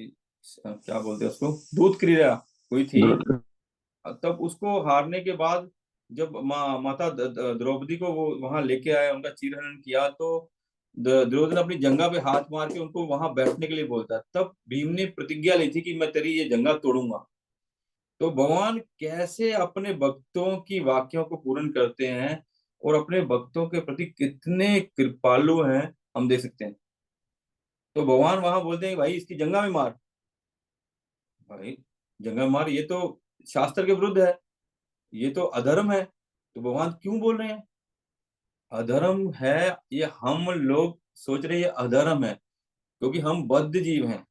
Speaker 1: क्या बोलते हैं उसको, दूध क्रीड़ा हुई थी, तब उसको हारने के बाद जब माता द्रौपदी को वो वहां लेके आया, उनका चीरहरण किया, तो दुर्योधन अपनी जंगा पे हाथ मार के उनको वहां बैठने के लिए बोलता है। तब भीम ने प्रतिज्ञा ली थी कि मैं तेरी ये जंगा तोड़ूंगा। तो भगवान कैसे अपने भक्तों की वाक्यों को पूर्ण करते हैं और अपने भक्तों के प्रति कितने कृपालु हैं, हम देख सकते हैं। तो भगवान वहां बोलते हैं भाई इसकी जंगा में मार, भाई जंगा में मार, ये तो शास्त्र के विरुद्ध है, ये तो अधर्म है। तो भगवान क्यों बोल रहे हैं अधर्म है? ये हम लोग सोच रहे हैं ये अधर्म है क्योंकि हम बद्ध जीव हैं,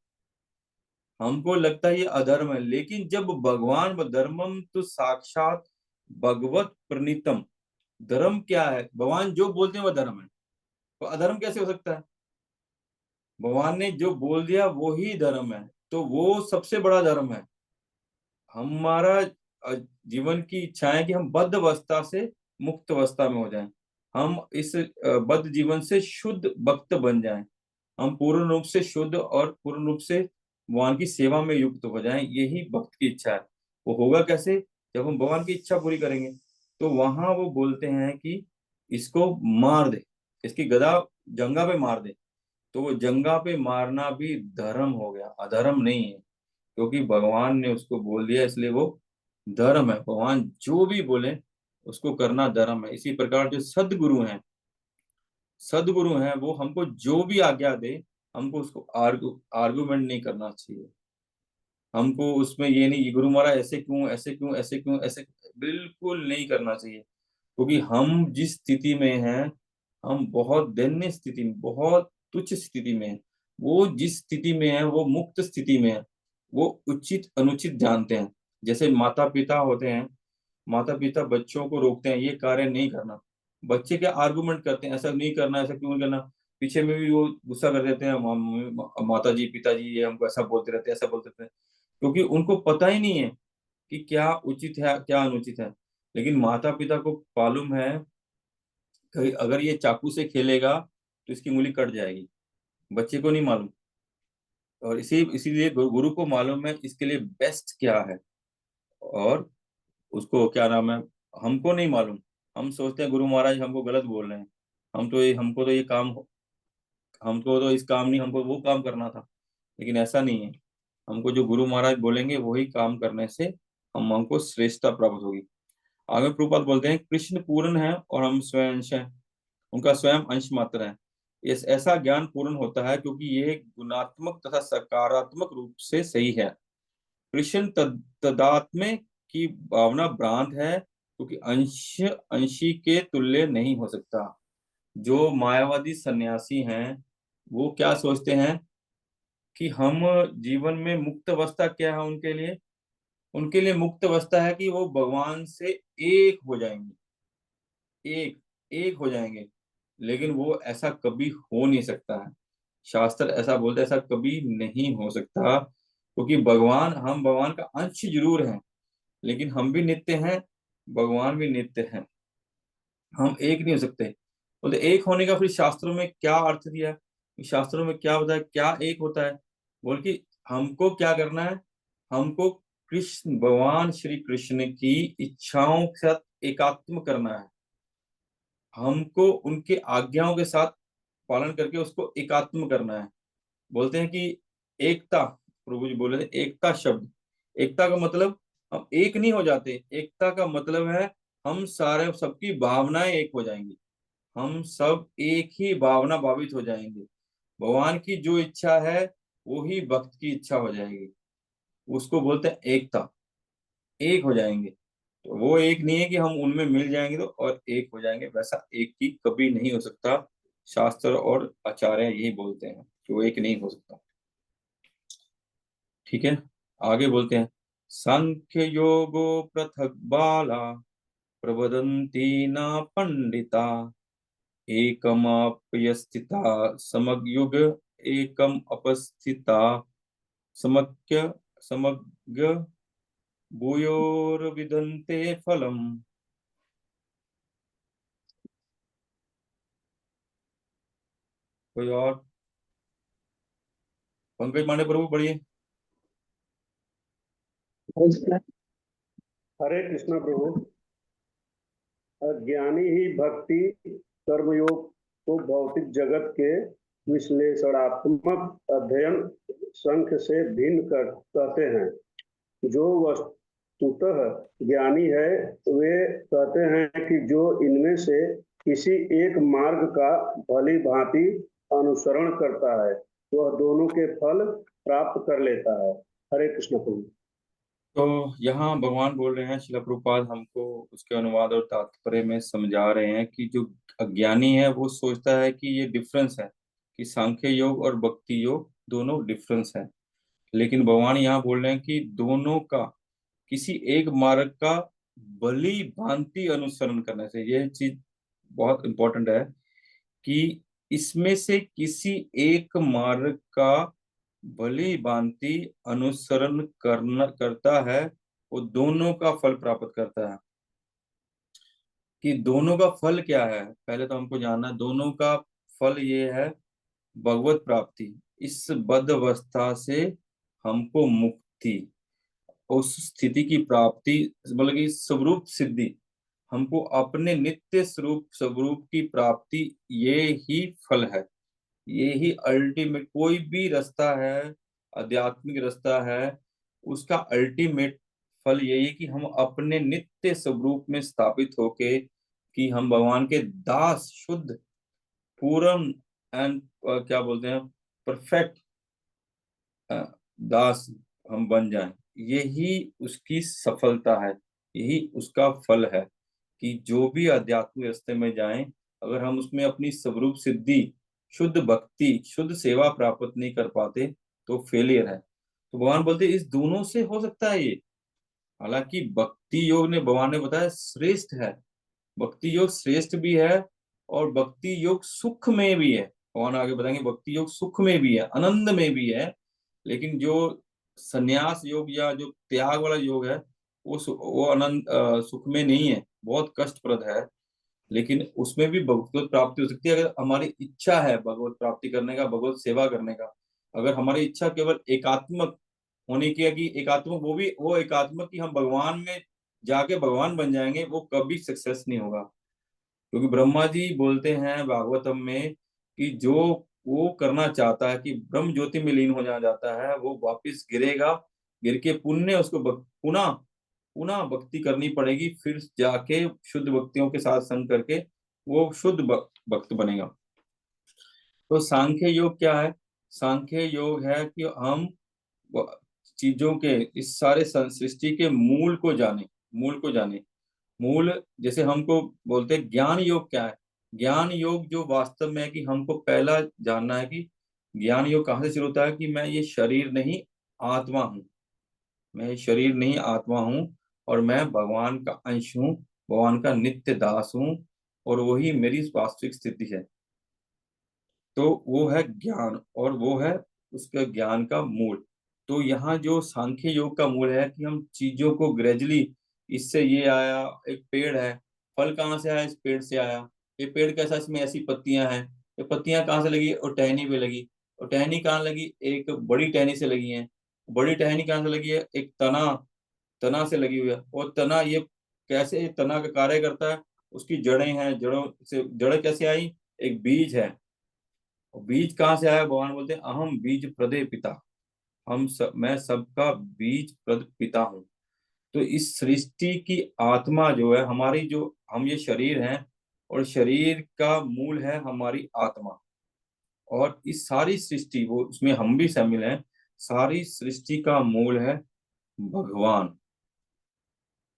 Speaker 1: हमको लगता है ये अधर्म है। लेकिन जब भगवान धर्मम तो साक्षात भगवत प्रणीतम, धर्म क्या है? भगवान जो बोलते हैं वह धर्म है, तो अधर्म कैसे हो सकता है? भगवान ने जो बोल दिया वो ही धर्म है, तो वो सबसे बड़ा धर्म है। हमारा जीवन की इच्छा है कि हम बद्ध अवस्था से मुक्त अवस्था में हो जाएं, हम इस बद्ध जीवन से शुद्ध भक्त बन जाएं, हम पूर्ण रूप से शुद्ध और पूर्ण रूप से भगवान की सेवा में युक्त हो जाएं। यही भक्त की इच्छा है। वो होगा कैसे? जब हम भगवान की इच्छा पूरी करेंगे। तो वहां वो बोलते हैं कि इसको मार दे, इसकी गदा जंगा पे मार दे। तो वो जंगा पे मारना भी धर्म हो गया, अधर्म नहीं है। क्योंकि भगवान ने उसको बोल दिया, इसलिए वो धर्म है। भगवान जो भी बोले उसको करना धर्म है। इसी प्रकार जो सदगुरु हैं वो हमको जो भी आज्ञा दे, हमको उसको आर्गुमेंट नहीं करना चाहिए। हमको उसमें ये नहीं, ये गुरु महाराज ऐसे क्यों, ऐसे क्यों, ऐसे क्यों, ऐसे बिल्कुल नहीं करना चाहिए। क्योंकि हम जिस स्थिति में हैं, हम बहुत दैन्य स्थिति में, बहुत तुच्छ स्थिति में हैं। वो जिस स्थिति में है वो मुक्त स्थिति में है, वो उचित अनुचित जानते हैं। जैसे माता पिता होते हैं, माता पिता बच्चों को रोकते हैं ये कार्य नहीं करना, बच्चे क्या आर्गुमेंट करते हैं, ऐसा नहीं करना, ऐसा क्यों नहीं करना। पीछे में भी वो गुस्सा कर देते हैं, माता जी पिताजी ये हमको ऐसा बोलते रहते हैं, ऐसा बोलते रहते हैं। क्योंकि उनको पता ही नहीं है कि क्या उचित है क्या अनुचित है। लेकिन माता पिता को मालूम है कि अगर ये चाकू से खेलेगा तो इसकी उंगली कट जाएगी, बच्चे को नहीं मालूम। और इसीलिए गुरु को मालूम है इसके लिए बेस्ट क्या है। और उसको क्या नाम है, हमको नहीं मालूम, हम सोचते हैं गुरु महाराज हमको गलत बोल रहे हैं, हमको तो ये काम, हमको तो इस काम नहीं, हमको वो काम करना था। लेकिन ऐसा नहीं है, हमको जो गुरु महाराज बोलेंगे वही काम करने से हमको श्रेष्ठता प्राप्त होगी। आगे प्रभुपाद बोलते हैं कृष्ण पूर्ण है और हम स्वयं अंश हैं, उनका स्वयं अंश मात्र है। इस ऐसा ज्ञान पूर्ण होता है क्योंकि ये गुणात्मक तथा सकारात्मक रूप से सही है। कृष्ण तदात्म्य की भावना भ्रांत है क्योंकि अंश अंशी के तुल्य नहीं हो सकता। जो मायावादी सन्यासी हैं वो क्या सोचते हैं कि हम जीवन में मुक्त अवस्था क्या है उनके लिए मुक्त अवस्था है कि वो भगवान से एक हो जाएंगे, एक एक हो जाएंगे। लेकिन वो ऐसा कभी हो नहीं सकता है, शास्त्र ऐसा बोलते हैं ऐसा कभी नहीं हो सकता, क्योंकि हम भगवान का अंश जरूर हैं, लेकिन हम भी नित्य हैं, भगवान भी नित्य हैं, हम एक नहीं हो सकते। बोलते एक होने का फिर शास्त्रों में क्या अर्थ दिया है, शास्त्रों में क्या बताया क्या एक होता है, बोल कि हमको क्या करना है, हमको कृष्ण भगवान श्री कृष्ण की इच्छाओं के साथ एकात्म करना है, हमको उनके आज्ञाओं के साथ पालन करके उसको एकात्म करना है। बोलते हैं कि एकता, प्रभु जी बोले थे एकता शब्द, एकता का मतलब हम एक नहीं हो जाते, एकता का मतलब है हम सारे सबकी भावनाएं एक हो जाएंगी, हम सब एक ही भावना भावित हो जाएंगे, भगवान की जो इच्छा है वो ही भक्त की इच्छा हो जाएगी, उसको बोलते हैं एकता, एक हो जाएंगे। तो वो एक नहीं है कि हम उनमें मिल जाएंगे तो और एक हो जाएंगे, वैसा एक ही कभी नहीं हो सकता। शास्त्र और आचार्य यही बोलते हैं कि वो एक नहीं हो सकता। ठीक है, आगे बोलते हैं सांख्य योगो पृथक बाला प्रवदन्ति न पंडिता एकमाप्यस्थिता समग्युग एकम अपस्थिता समक्य समग्र भूयोर्विदन्ते फलम। कोई और? पंकज मांडे प्रभु पढ़िए।
Speaker 4: हरे कृष्णा प्रभु। अज्ञानी ही भक्ति कर्मयोग को भौतिक जगत के विश्लेषणात्मक अध्ययन संख्य से भिन्न कहते हैं। जो वस्तुतः ज्ञानी है वे कहते हैं कि जो इनमें से किसी एक मार्ग का भली भांति अनुसरण करता है वह दोनों के फल प्राप्त कर लेता है। हरे कृष्ण प्रभु।
Speaker 1: तो यहाँ भगवान बोल रहे हैं, शिला प्रभुपाद हमको उसके अनुवाद और तात्पर्य में समझा रहे हैं कि जो अज्ञानी है वो सोचता है कि ये डिफरेंस है, कि सांख्य योग और भक्ति योग दोनों डिफरेंस है। लेकिन भगवान यहाँ बोल रहे हैं कि दोनों का किसी एक मार्ग का भली भांति अनुसरण करने से, यह चीज बहुत इंपॉर्टेंट है कि इसमें से किसी एक मार्ग का भली भांति अनुसरण करना करता है वो दोनों का फल प्राप्त करता है। कि दोनों का फल क्या है, पहले तो हमको जानना है दोनों का फल ये है भगवत प्राप्ति, इस बद्ध अवस्था से हमको मुक्ति, उस स्थिति की प्राप्ति, मतलब कि स्वरूप सिद्धि, हमको अपने नित्य स्वरूप स्वरूप की प्राप्ति, ये ही फल है, ये ही अल्टीमेट, कोई भी रास्ता है आध्यात्मिक रास्ता है उसका अल्टीमेट फल यही है कि हम अपने नित्य स्वरूप में स्थापित होके कि हम भगवान के दास शुद्ध पूर्ण एंड क्या बोलते हैं परफेक्ट दास हम बन जाएं, यही उसकी सफलता है, यही उसका फल है। कि जो भी आध्यात्मिक रास्ते में जाएं, अगर हम उसमें अपनी स्वरूप सिद्धि, शुद्ध भक्ति, शुद्ध सेवा प्राप्त नहीं कर पाते तो फेलियर है। तो भगवान बोलते इस दोनों से हो सकता है ये, हालांकि भक्ति योग ने भगवान ने बताया श्रेष्ठ है, भक्ति योग श्रेष्ठ भी है और भक्ति योग सुख में भी है, भगवान आगे बताएंगे भक्ति योग सुख में भी है आनंद में भी है। लेकिन जो संन्यास योग या जो त्याग वाला योग है वो आनंद सुख में नहीं है, बहुत कष्टप्रद है। लेकिन उसमें भी भगवत प्राप्ति हो सकती है अगर हमारी इच्छा है भगवत प्राप्ति करने का, भगवत सेवा करने का। अगर हमारी इच्छा केवल एकात्मक होने की है कि एकात्मक, वो भी वो एकात्मक कि हम भगवान में जाके भगवान बन जाएंगे, वो कभी सक्सेस नहीं होगा। क्योंकि ब्रह्मा जी बोलते हैं भागवतम में कि जो वो करना चाहता है कि ब्रह्म ज्योति में लीन हो जाता है, वो वापिस गिरेगा, गिर के पुण्य उसको पुनः पुनः भक्ति करनी पड़ेगी, फिर जाके शुद्ध भक्तियों के साथ संग करके वो शुद्ध भक्त बनेगा। तो सांख्य योग क्या है? सांख्य योग है कि हम चीजों के, इस सारे सृष्टि के मूल को जाने, मूल को जाने। मूल जैसे हमको बोलते हैं ज्ञान योग क्या है? ज्ञान योग जो वास्तव में है कि हमको पहला जानना है कि ज्ञान योग कहाँ से शुरू होता है कि मैं ये शरीर नहीं आत्मा हूँ, मैं ये शरीर नहीं आत्मा हूँ, और मैं भगवान का अंश हूँ, भगवान का नित्य दास हूँ, और वही मेरी वास्तविक स्थिति है। तो वो है ज्ञान, और वो है उसका ज्ञान का मूल। तो यहाँ जो सांख्य योग का मूल है कि हम चीजों को ग्रेजुअली, इससे ये आया, एक पेड़ है, फल कहाँ से आया? इस पेड़ से आया। ये पेड़ कैसा? इसमें ऐसी पत्तियां हैं, ये पत्तियां कहाँ से लगी? और टहनी पे लगी। और टहनी कहाँ लगी? एक बड़ी टहनी से लगी है। बड़ी टहनी कहाँ से लगी है? एक तना, तना से लगी हुई है। और तना ये कैसे, ये तना का कार्य करता है? उसकी जड़ें हैं, जड़ों से जड़ कैसे आई? एक बीज है। और बीज कहाँ से आया? भगवान बोलते हैं अहम बीज प्रदे पिता, मैं सबका बीज प्रद पिता हूँ। तो इस सृष्टि की आत्मा जो है हमारी, जो हम ये शरीर हैं, और शरीर का मूल है हमारी आत्मा। और इस सारी सृष्टि, वो उसमें हम भी शामिल हैं, सारी सृष्टि का मूल है भगवान,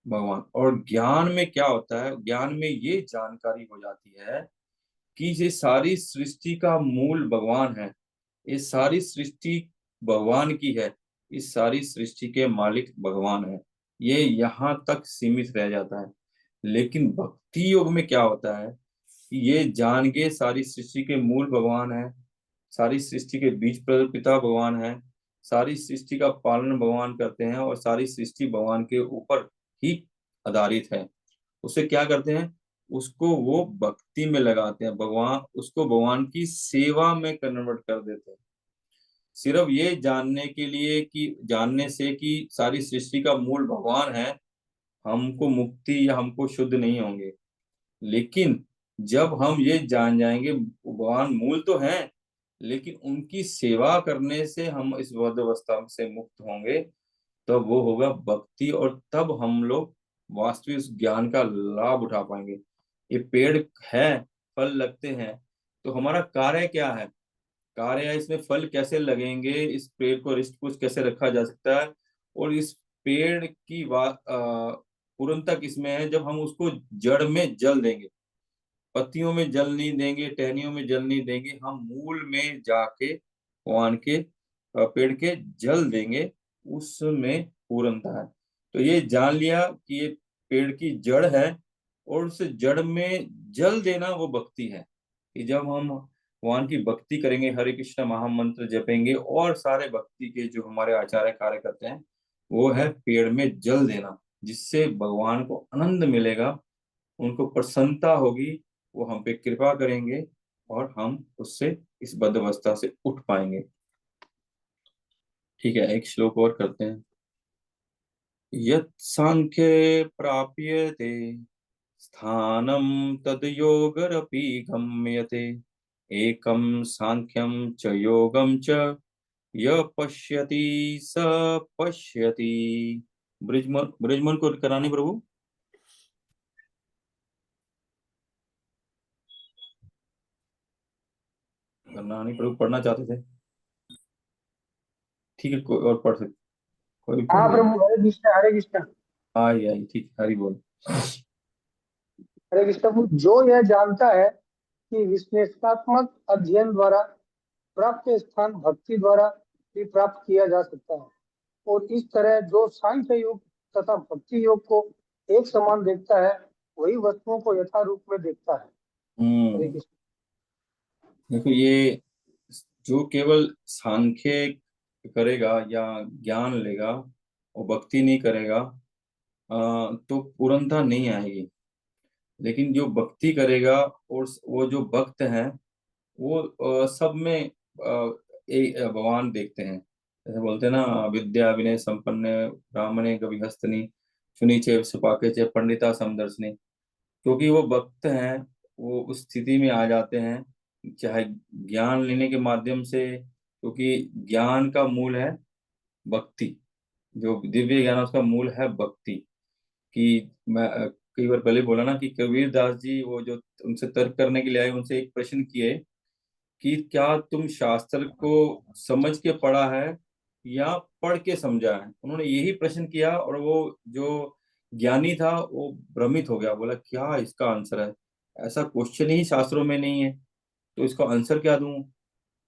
Speaker 1: भगवान। और ज्ञान में क्या होता है? ज्ञान में ये जानकारी हो जाती है कि ये सारी सृष्टि का मूल भगवान है, ये सारी सृष्टि भगवान की है, इस सारी सृष्टि के मालिक भगवान है। ये यहाँ तक सीमित रह जाता है। लेकिन भक्ति योग में क्या होता है कि ये जान के सारी सृष्टि के मूल भगवान है, सारी सृष्टि के बीज पिता भगवान है, सारी सृष्टि का पालन भगवान करते हैं, और सारी सृष्टि भगवान के ऊपर ही आधारित है। उसे क्या करते हैं? उसको वो भक्ति में लगाते हैं, भगवान उसको भगवान की सेवा में कन्वर्ट कर देते हैं। सिर्फ ये जानने के लिए कि जानने से कि सारी सृष्टि का मूल भगवान है, हमको मुक्ति या हमको शुद्ध नहीं होंगे। लेकिन जब हम ये जान जाएंगे भगवान मूल तो हैं, लेकिन उनकी सेवा करने से हम इस बद्ध से मुक्त होंगे, तब वो होगा भक्ति, और तब हम लोग वास्तविक उस ज्ञान का लाभ उठा पाएंगे। ये पेड़ है, फल लगते हैं, तो हमारा कार्य क्या है? कार्य है इसमें फल कैसे लगेंगे, इस पेड़ को रिष्ट पुष्ट कैसे रखा जा सकता है। और इस पेड़ की पूर्णता किसमें है? जब हम उसको जड़ में जल देंगे, पत्तियों में जल नहीं देंगे, टहनियों में जल नहीं देंगे, हम मूल में जाके भगवान के पेड़ के जल देंगे, उसमें पूर्णता है। तो ये जान लिया कि ये पेड़ की जड़ है, और उस जड़ में जल देना वो भक्ति है। कि जब हम भगवान की भक्ति करेंगे, हरे कृष्ण महामंत्र जपेंगे, और सारे भक्ति के जो हमारे आचार्य कार्य करते हैं, वो है पेड़ में जल देना, जिससे भगवान को आनंद मिलेगा, उनको प्रसन्नता होगी, वो हम पे कृपा करेंगे, और हम उससे इस बद्अवस्था से उठ पाएंगे। ठीक है, एक श्लोक और करते हैं। यत् सांख्ये प्राप्यते स्थानं तद योगरपि गम्यते, एकम सांख्यम च योगम च य पश्यति स पश्यति। ब्रिजमन, ब्रिजमन को करानी प्रभु। करना नहीं प्रभु, पढ़ना चाहते थे। ठीक है, कोई और पढ़ सकते, कोई भी पढ़
Speaker 5: हाँ
Speaker 1: ले।
Speaker 5: प्रभु, हरे कृष्णा हरे कृष्णा।
Speaker 1: आई आई, ठीक, हरी बोल।
Speaker 5: हरे कृष्णा प्रभु, जो यह जानता है कि विश्लेषणात्मक अध्ययन द्वारा प्राप्त स्थान भक्ति द्वारा भी प्राप्त किया जा सकता है, और इस तरह जो सांख्य योग तथा भक्ति योग को एक समान देखता है, वही वस्तुओं को यथारूप में देखता है। हरे कृष्ण।
Speaker 1: देखो, ये जो केवल सांख्य करेगा या ज्ञान लेगा और भक्ति नहीं करेगा, तो पूर्णता नहीं आएगी। लेकिन जो भक्ति करेगा, और वो जो भक्त हैं, वो सब में भगवान देखते हैं। जैसे बोलते हैं ना, विद्या विनय संपन्न ब्राह्मणे गविहस्तनी सुनी चे सुपाके चे पंडिता समदर्शनी। क्योंकि वो भक्त हैं, वो उस स्थिति में आ जाते हैं, चाहे ज्ञान लेने के माध्यम से, क्योंकि ज्ञान का मूल है भक्ति। जो दिव्य ज्ञान है, उसका मूल है भक्ति। कि मैं कई बार पहले बोला ना कि कबीर दास जी वो जो उनसे तर्क करने के लिए आए, उनसे एक प्रश्न किए कि क्या तुम शास्त्र को समझ के पढ़ा है या पढ़ के समझा है। उन्होंने यही प्रश्न किया, और वो जो ज्ञानी था वो भ्रमित हो गया, बोला क्या इसका आंसर है, ऐसा क्वेश्चन ही शास्त्रों में नहीं है, तो इसका आंसर क्या दूं।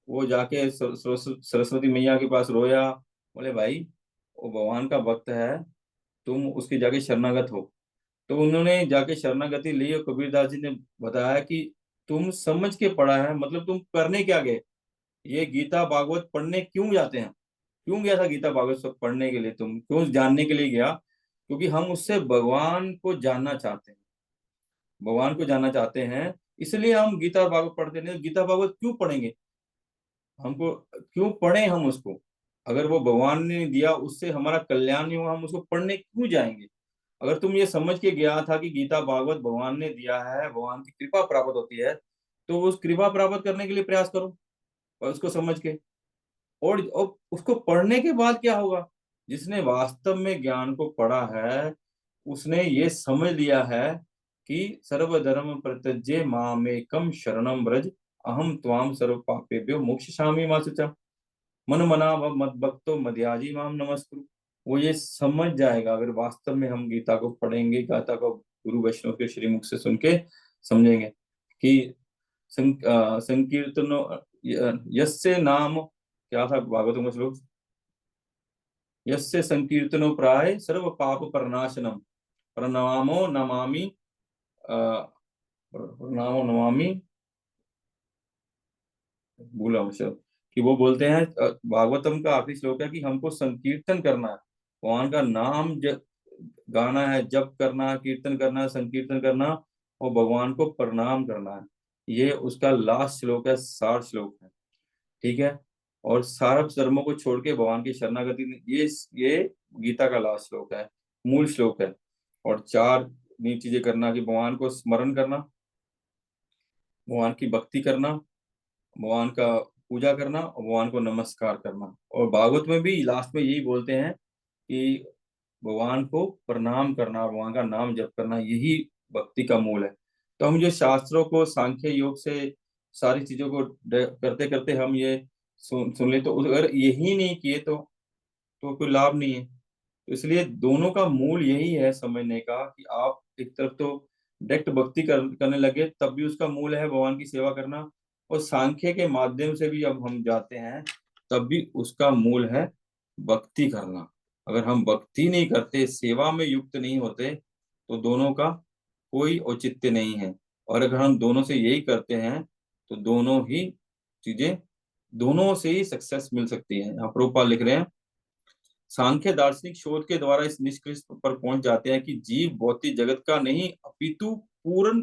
Speaker 1: वो जाके सरस्वती मैया के पास रोया, बोले भाई वो भगवान का भक्त है, तुम उसकी जाके शरणागत हो। तो उन्होंने जाके शरणागति ली, और कबीरदास जी ने बताया कि तुम समझ के पढ़ा है, मतलब तुम करने क्या गए। ये गीता भागवत पढ़ने क्यों जाते हैं, क्यों गया था गीता भागवत सब पढ़ने के लिए, तुम क्यों जानने के लिए गया। क्योंकि हम उससे भगवान को जानना चाहते हैं, भगवान को जानना चाहते हैं, इसलिए हम गीता भागवत पढ़ते नहीं। गीता भागवत क्यों पढ़ेंगे, हमको क्यों पढ़े हम उसको। अगर वो भगवान ने दिया, उससे हमारा कल्याण नहीं हुआ, हम उसको पढ़ने क्यों जाएंगे। अगर तुम ये समझ के गया था कि गीता भागवत भगवान ने दिया है, भगवान की कृपा प्राप्त होती है, तो उस कृपा प्राप्त करने के लिए प्रयास करो, और उसको समझ के। और उसको पढ़ने के बाद क्या होगा, जिसने वास्तव में ज्ञान को पढ़ा है, उसने ये समझ लिया है कि सर्वधर्म परित्यज्य मामेकम शरणम व्रज, अहम त्वाम सर्व पापेभ्यो मोक्षयिष्यामि मा शुचा, मन मना मद भक्तो मध्याजी माम नमस्कुरु। वो ये समझ जाएगा, अगर वास्तव में हम गीता को पढ़ेंगे, गीता को गुरु वैष्णव के श्रीमुख से सुन के समझेंगे कि संकीर्तनो यस्य नाम, क्या था भागवतम का श्लोक, यस्य संकीर्तनो प्राय सर्व पाप प्रनाशनम प्रणवामो नमामि, प्रणमो नमामि, भूला हूँ शब्द। कि वो बोलते हैं, भागवतम का आखिरी श्लोक है कि हमको संकीर्तन करना है, भगवान का नाम गाना है, जप करना है, कीर्तन करना है, संकीर्तन करना, और भगवान को प्रणाम करना है। ये उसका लास्ट श्लोक है, 60 श्लोक है, ठीक है। और सारा धर्मों को छोड़ के भगवान की शरणागति, ये गीता का लास्ट श्लोक है, मूल श्लोक है। और 4 नी चीजें करना, कि भगवान को स्मरण करना, भगवान की भक्ति करना, भगवान का पूजा करना, और भगवान को नमस्कार करना। और भागवत में भी लास्ट में यही बोलते हैं कि भगवान को प्रणाम करना, भगवान का नाम जप करना, यही भक्ति का मूल है। तो हम जो शास्त्रों को सांख्य योग से सारी चीजों को करते करते हम ये सुन ले, तो अगर यही नहीं किए तो कोई लाभ नहीं है। तो इसलिए दोनों का मूल यही है समझने का, कि आप एक तरफ तो डायरेक्ट भक्ति करने लगे, तब भी उसका मूल है भगवान की सेवा करना, और सांख्य के माध्यम से भी अब हम जाते हैं, तब भी उसका मूल है भक्ति करना। अगर हम भक्ति नहीं करते, सेवा में युक्त नहीं होते, तो दोनों का कोई औचित्य नहीं है। और अगर हम दोनों से यही करते हैं, तो दोनों ही चीजें, दोनों से ही सक्सेस मिल सकती है। यहाँ प्रोपा लिख रहे हैं, सांख्य दार्शनिक शोध के द्वारा इस निष्कर्ष पर पहुंच जाते हैं कि जीव भौतिक जगत का नहीं, अपितु पूर्ण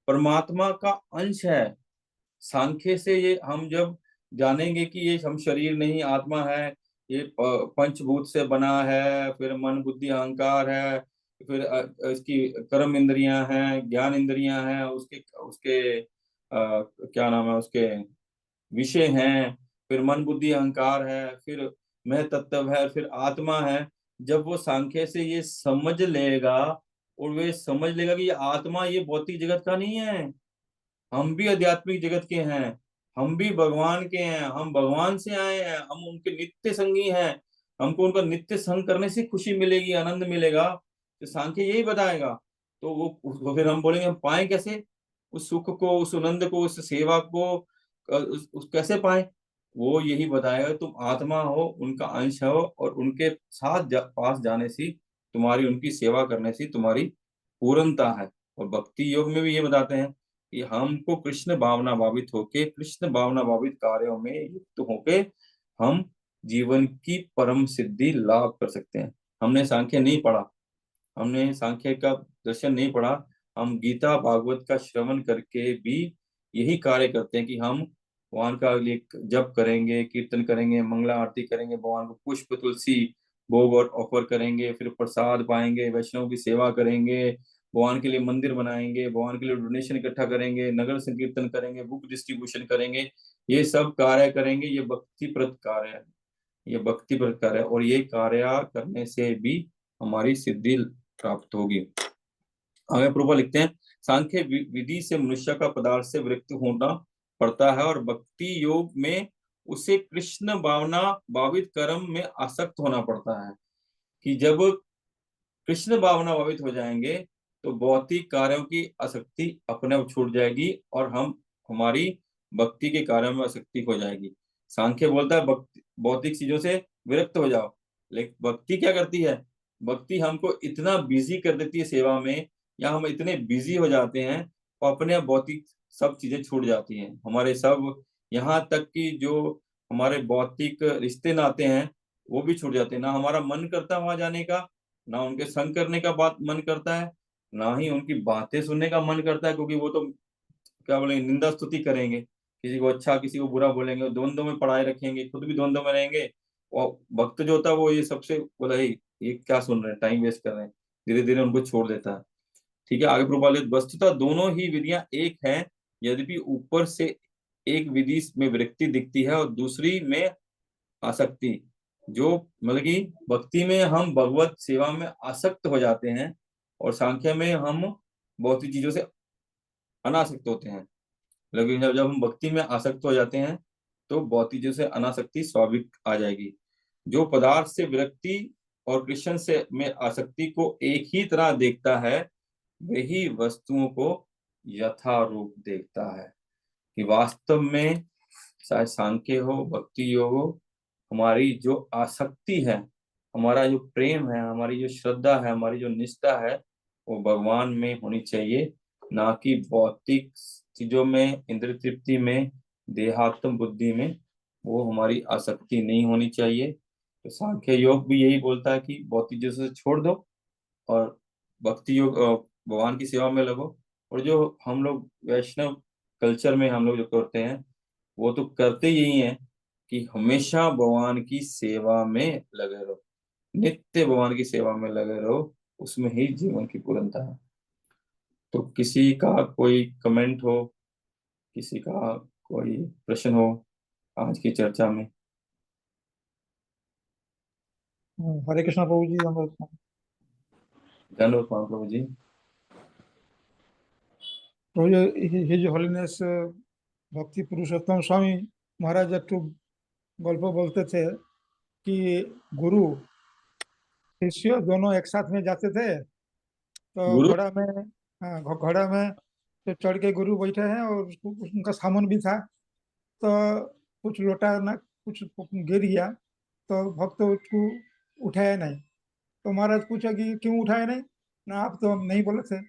Speaker 1: परमात्मा का अंश है। सांख्य से ये हम जब जानेंगे कि ये हम शरीर नहीं आत्मा है, ये पंचभूत से बना है, फिर मन बुद्धि अहंकार है, फिर इसकी कर्म इंद्रियां हैं, ज्ञान इंद्रियां हैं, उसके उसके क्या नाम है, उसके विषय हैं, फिर मन बुद्धि अहंकार है, फिर मैं तत्व है, फिर आत्मा है। जब वो सांख्य से ये समझ लेगा, और वे समझ लेगा कि ये आत्मा ये भौतिक जगत का नहीं है, हम भी आध्यात्मिक जगत के हैं, हम भी भगवान के हैं, हम भगवान से आए हैं, हम उनके नित्य संगी हैं, हमको उनका नित्य संग करने से खुशी मिलेगी, आनंद मिलेगा। तो सांख्य यही बताएगा। तो वो फिर हम बोलेंगे हम पाए कैसे उस सुख को, उस आनंद को, उस सेवा को, उस कैसे पाए। वो यही बताएगा, तुम आत्मा हो, उनका अंश हो, और उनके साथ पास जाने से, तुम्हारी उनकी सेवा करने से तुम्हारी पूर्णता है। और भक्ति योग में भी ये बताते हैं कि हमको कृष्ण भावना भावित होके, कृष्ण भावना भावित कार्यों में युक्त होके हम जीवन की परम सिद्धि लाभ कर सकते हैं। हमने सांख्य नहीं पढ़ा, हमने सांख्य का दर्शन नहीं पढ़ा, हम गीता भागवत का श्रवण करके भी यही कार्य करते हैं कि हम भगवान का लिए जप करेंगे, कीर्तन करेंगे, मंगला आरती करेंगे, भगवान को पुष्प तुलसी भोग और ऑफर करेंगे, फिर प्रसाद पाएंगे, वैष्णव की सेवा करेंगे, भगवान के लिए मंदिर बनाएंगे, भगवान के लिए डोनेशन इकट्ठा करेंगे, नगर संकीर्तन करेंगे, बुक डिस्ट्रीब्यूशन करेंगे, ये सब कार्य करेंगे। ये भक्तिप्रद कार्य है, ये भक्तिप्रद कार्य है, और ये कार्य करने से भी हमारी सिद्धि प्राप्त होगी। आगे प्रभु लिखते हैं, सांख्य विधि से मनुष्य का पदार्थ से विरक्त होना पड़ता है, और भक्ति योग में उसे कृष्ण भावना भावित कर्म में आसक्त होना पड़ता है। कि जब कृष्ण भावना भावित हो जाएंगे तो भौतिक कार्यों की आसक्ति अपने आप छूट जाएगी, और हम हमारी भक्ति के कार्यों में आसक्ति हो जाएगी। सांख्य बोलता है भौतिक चीजों से विरक्त हो जाओ, लेकिन भक्ति क्या करती है? भक्ति हमको इतना बिजी कर देती है सेवा में, या हम इतने बिजी हो जाते हैं और अपने आप भौतिक सब चीजें छूट जाती हैं हमारे सब, यहाँ तक कि जो हमारे भौतिक रिश्ते नाते हैं वो भी छूट जाते हैं। ना हमारा मन करता वहां जाने का, ना उनके संग करने का बात मन करता है, ना ही उनकी बातें सुनने का मन करता है, क्योंकि वो तो क्या बोलेंगे, निंदा स्तुति करेंगे, किसी को अच्छा किसी को बुरा बोलेंगे, द्वंद्व में पड़ाए रखेंगे, खुद भी द्वंद्व में रहेंगे। और भक्त जो होता है वो ये सबसे बोला, ये क्या सुन रहे हैं, टाइम वेस्ट कर रहे हैं, धीरे धीरे उनको छोड़ देता है। ठीक है, आगे प्रभावित वस्तुतः दोनों ही विधियां एक हैं, यद्यपि ऊपर से एक विधि में विरक्ति दिखती है और दूसरी में आसक्ति। जो मतलब कि भक्ति में हम भगवत सेवा में आसक्त हो जाते हैं, और सांख्य में हम भौतिक चीजों से अनासक्त होते हैं। लेकिन जब जब हम भक्ति में आसक्त हो जाते हैं तो भौतिक चीजों से अनासक्ति स्वाभाविक आ जाएगी। जो पदार्थ से विरक्ति और कृष्ण से में आसक्ति को एक ही तरह देखता है, वही वस्तुओं को यथारूप देखता है। कि वास्तव में चाहे सांख्य हो, भक्ति योग हो, हमारी जो आसक्ति है, हमारा जो प्रेम है, हमारी जो श्रद्धा है, हमारी जो निष्ठा है, वो भगवान में होनी चाहिए, ना कि भौतिक चीजों में, इंद्रिय तृप्ति में, देहात्म बुद्धि में। वो हमारी आसक्ति नहीं होनी चाहिए। तो सांख्य योग भी यही बोलता है कि भौतिक चीजों से छोड़ दो और भक्ति योग भगवान की सेवा में लगो। और जो हम लोग वैष्णव कल्चर में हम लोग जो करते हैं, वो तो करते यही हैं कि हमेशा भगवान की सेवा में लगे रहो, नित्य भगवान की सेवा में लगे रहो, उसमें ही जीवन की पूर्णता है। तो किसी का कोई कमेंट हो, किसी का कोई प्रश्न हो आज की चर्चा में?
Speaker 6: हरे कृष्णा प्रभु जी।
Speaker 1: धन्यवाद प्रभु जी।
Speaker 6: प्रभु जी, हिज होलीनेस भक्ति पुरुषोत्तम स्वामी महाराज एक गल्प बोलते थे कि गुरु शिष्य दोनों एक साथ में जाते थे, तो
Speaker 1: गुरु
Speaker 6: घोड़ा में, हाँ, घोड़ा में तो चढ़ के गुरु बैठे हैं और उनका सामान भी था, तो कुछ लोटा ना कुछ गिर गया, तो भक्त उसको उठाया नहीं। तो महाराज पूछा कि क्यों उठाया नहीं ना, आप तो नहीं बोले थे।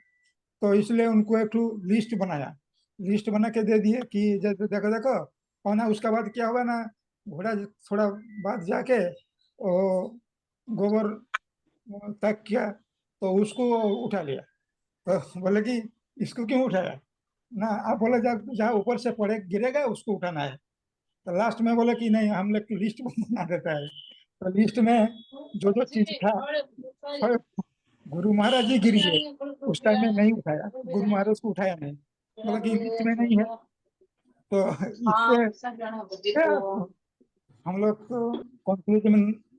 Speaker 6: तो इसलिए उनको एक लिस्ट बनाया, लिस्ट बना के दे दिए कि जैसे देखो देखो। और ना उसके बाद क्या हुआ ना, घोड़ा थोड़ा बाद जाके गोबर तक किया तो उसको उठा लिया। तो बोले कि इसको क्यों उठाया ना, आप बोले जहाँ ऊपर से पड़े गिरेगा उसको उठाना है। तो लास्ट में बोले कि नहीं, हम लोग लिस्ट बना देता है। तो लिस्ट में जो जो चीज था, गुरु महाराज जी गिर गए, उस टाइम में नहीं उठाया, गुरु महाराज को उठाया नहीं, मतलब कि लिस्ट में नहीं है। तो इससे हम लोग तो कंक्लूजन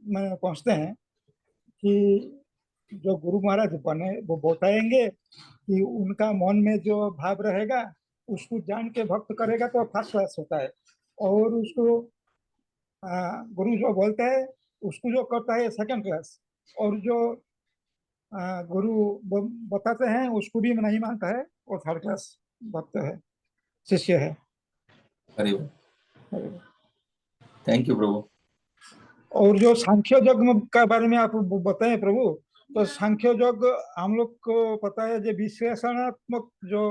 Speaker 6: में पहुंचते हैं कि जो गुरु महाराज बने वो बताएंगे कि उनका मन में जो भाव रहेगा उसको जान के भक्त करेगा तो फर्स्ट क्लास होता है, और उसको गुरु जो बोलते हैं उसको जो करता है सेकंड क्लास, और जो गुरु बताते हैं उसको भी नहीं मानता है, वो थर्ड क्लास भक्त है, शिष्य है।
Speaker 1: अरे थैंक यू प्रभु।
Speaker 6: और जो सांख्य योग का बारे में आप बताएं प्रभु, तो सांख्य योग हम लोग को पता है जो विश्लेषणात्मक जो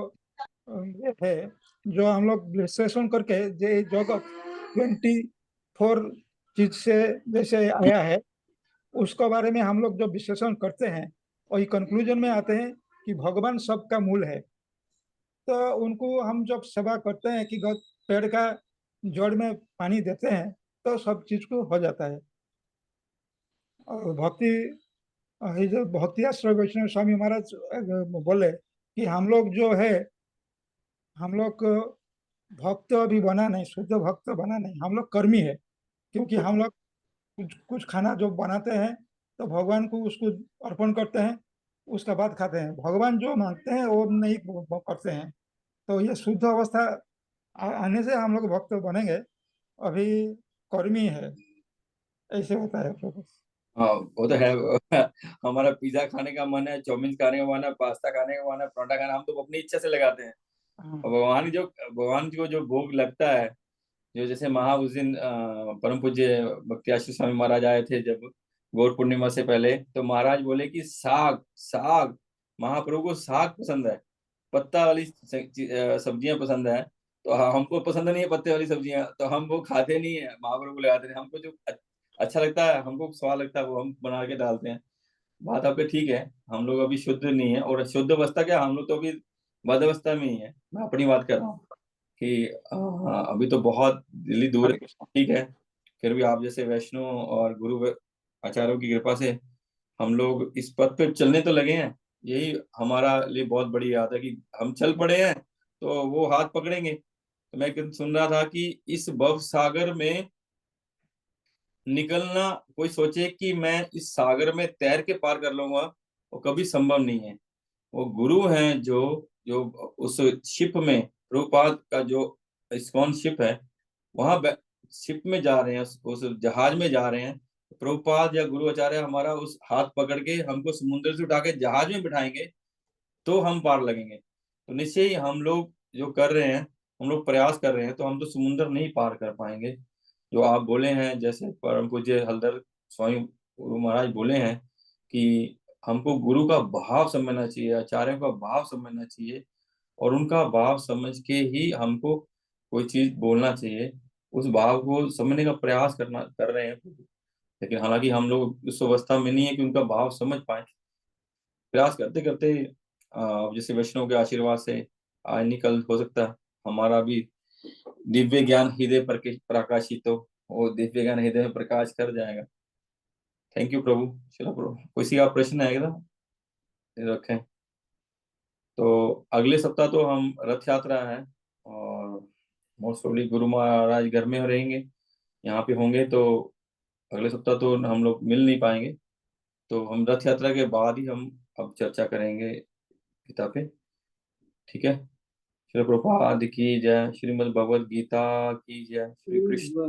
Speaker 6: ये है, जो हम लोग विश्लेषण करके जो जगत 24 चीज से जैसे आया है उसके बारे में हम लोग जो विश्लेषण करते हैं वही कंक्लूजन में आते हैं कि भगवान सबका मूल है। तो उनको हम जब सेवा करते हैं कि पेड़ का जड़ में पानी देते हैं तो सब चीज को हो जाता है। और भक्ति, ये जो भक्ति आश्रय वैष्णव स्वामी महाराज बोले कि हम लोग जो है, हम लोग भक्त अभी बना नहीं, शुद्ध भक्त बना नहीं, हम लोग कर्मी है। क्योंकि हम लोग कुछ कुछ खाना जो बनाते हैं तो भगवान को उसको अर्पण करते हैं, उसके बाद खाते हैं। भगवान जो मांगते हैं वो नहीं वो करते हैं। तो ये शुद्ध अवस्था आने से हम लोग भक्त बनेंगे। अभी कर्मी है, ऐसे होता है प्रभु।
Speaker 1: हाँ, वो तो है। हमारा पिज्जा खाने का मन है, चाउमीन खाने का मन है, पास्ता खाने का मन है, परोठा खाना, हम तो अपनी इच्छा से लगाते हैं।
Speaker 6: हाँ,
Speaker 1: और भगवान को जो भोग लगता है, जो जैसे उस दिन परम पूज्य भक्ति आशीष स्वामी महाराज आए थे जब गौर पूर्णिमा से पहले, तो महाराज बोले कि साग साग, महाप्रभु को साग पसंद है, पत्ता वाली सब्जियां पसंद है। तो हमको पसंद नहीं है पत्ते वाली सब्जियां, तो हम वो खाते नहीं है, महाप्रभु को लगाते नहीं। हमको जो अच्छा लगता है, हमको स्वाद लगता है, वो हम बना के डालते हैं। बात आपकी ठीक है। हम लोग अभी शुद्ध नहीं है, और शुद्ध अवस्था क्या, हम लोग तो अभी बद अवस्था में ही है। मैं अपनी बात कर रहा हूँ कि अभी तो बहुत दिल्ली दूर है, ठीक है। फिर भी आप जैसे वैष्णव और आचार्यों की कृपा से हम लोग इस पथ पे चलने तो लगे हैं। यही हमारा लिए बहुत बड़ी बात है कि हम चल पड़े हैं, तो वो हाथ पकड़ेंगे। तो मैं सुन रहा था कि इस भव सागर में निकलना, कोई सोचे कि मैं इस सागर में तैर के पार कर लूंगा, वो कभी संभव नहीं है। वो गुरु हैं जो जो उस शिप में, प्रभुपाद का जो इस्कॉन शिप है, वहां शिप में जा रहे हैं, उस जहाज में जा रहे हैं। प्रभुपाद या गुरु आचार्य हमारा उस हाथ पकड़ के हमको समुद्र से उठा के जहाज में बिठाएंगे, तो हम पार लगेंगे। तो निश्चय ही हम लोग जो कर रहे हैं, हम लोग प्रयास कर रहे हैं, तो हम तो समुद्र नहीं पार कर पाएंगे। जो आप बोले हैं, जैसे परम पूज्य हलदर स्वामी गुरु महाराज बोले हैं कि हमको गुरु का भाव समझना चाहिए, आचार्यों का भाव समझना चाहिए, और उनका भाव समझ के ही हमको कोई चीज बोलना चाहिए। उस भाव को समझने का प्रयास कर रहे हैं। लेकिन हालांकि हम लोग उस अवस्था में नहीं है कि उनका भाव समझ पाए। प्रयास करते करते जैसे वैष्णव के आशीर्वाद से आज निकल हो सकता है हमारा भी दिव्य ज्ञान हृदय पर प्रकाशित हो, वो दिव्य ज्ञान हृदय में प्रकाश कर जाएगा। थैंक यू प्रभु। चलो प्रभु, किसी का प्रश्न है क्या, रखें। तो अगले सप्ताह तो हम रथ यात्रा है, और मोस्ट प्रोबेबली गुरु महाराज घर में रहेंगे, यहाँ पे होंगे। तो अगले सप्ताह तो हम लोग मिल नहीं पाएंगे, तो हम रथ यात्रा के बाद ही हम अब चर्चा करेंगे गीता पे, ठीक है। श्री प्रभुपाद की जय, श्रीमद् भगवद गीता की जय, श्री कृष्ण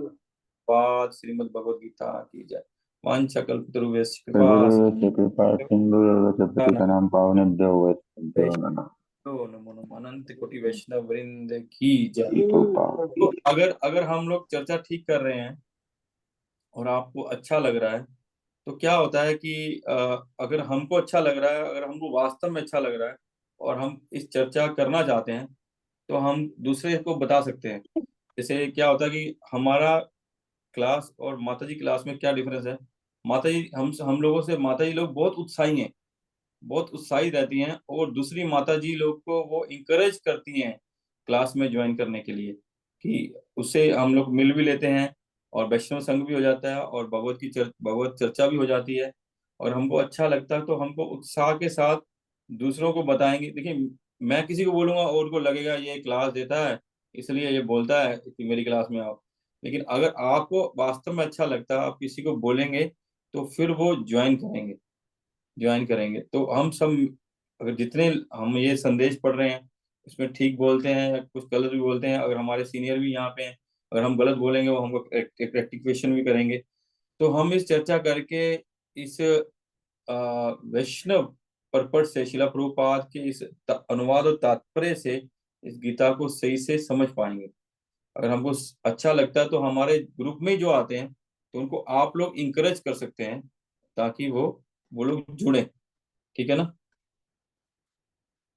Speaker 1: पाद श्रीमद् भगवद गीता की जय। वांछा कल्पतरुभ्यश्च कृपा
Speaker 2: प्रभु कृपा सिंधु पतितनां पावनेभ्यो वैष्णवेभ्यो नमः।
Speaker 1: नमो नमः। अनंत कोटि वैष्णव वृंद की जय।
Speaker 2: कृपा
Speaker 1: तो अगर अगर हम लोग चर्चा ठीक कर रहे हैं और आपको अच्छा लग रहा है, तो क्या होता है कि अगर हमको अच्छा लग रहा है, अगर हमको वास्तव में अच्छा लग रहा है, और हम इस चर्चा करना चाहते हैं, तो हम दूसरे को बता सकते हैं। जैसे क्या होता है कि हमारा क्लास और माताजी क्लास में क्या डिफरेंस है। माताजी हम लोगों से, माताजी लोग बहुत उत्साही हैं, बहुत उत्साहित रहती हैं, और दूसरी माताजी लोग को वो इंकरेज करती हैं क्लास में ज्वाइन करने के लिए, कि उससे हम लोग मिल भी लेते हैं, और वैष्णव संघ भी हो जाता है, और भगवत चर्चा भी हो जाती है, और हमको अच्छा लगता है। तो हमको उत्साह के साथ दूसरों को बताएंगे। देखिए, मैं किसी को बोलूंगा और उनको लगेगा ये क्लास देता है इसलिए ये बोलता है कि मेरी क्लास में आओ। लेकिन अगर आपको वास्तव में अच्छा लगता है, आप किसी को बोलेंगे, तो फिर वो ज्वाइन करेंगे। तो हम सब, अगर जितने हम ये संदेश पढ़ रहे हैं, इसमें ठीक बोलते हैं या कुछ गलत भी बोलते हैं, अगर हमारे सीनियर भी यहाँ पे हैं, अगर हम गलत बोलेंगे वो हमको रेक्टिफिकेशन भी करेंगे। तो हम इस चर्चा करके इस वैष्णव पर्पट से, शिला प्रभुपाद के इस अनुवाद और तात्पर्य से इस गीता को सही से समझ पाएंगे। अगर हमको अच्छा लगता है, तो हमारे ग्रुप में जो आते हैं, तो उनको आप लोग इंकरेज कर सकते हैं, ताकि वो लोग जुड़े, ठीक है ना।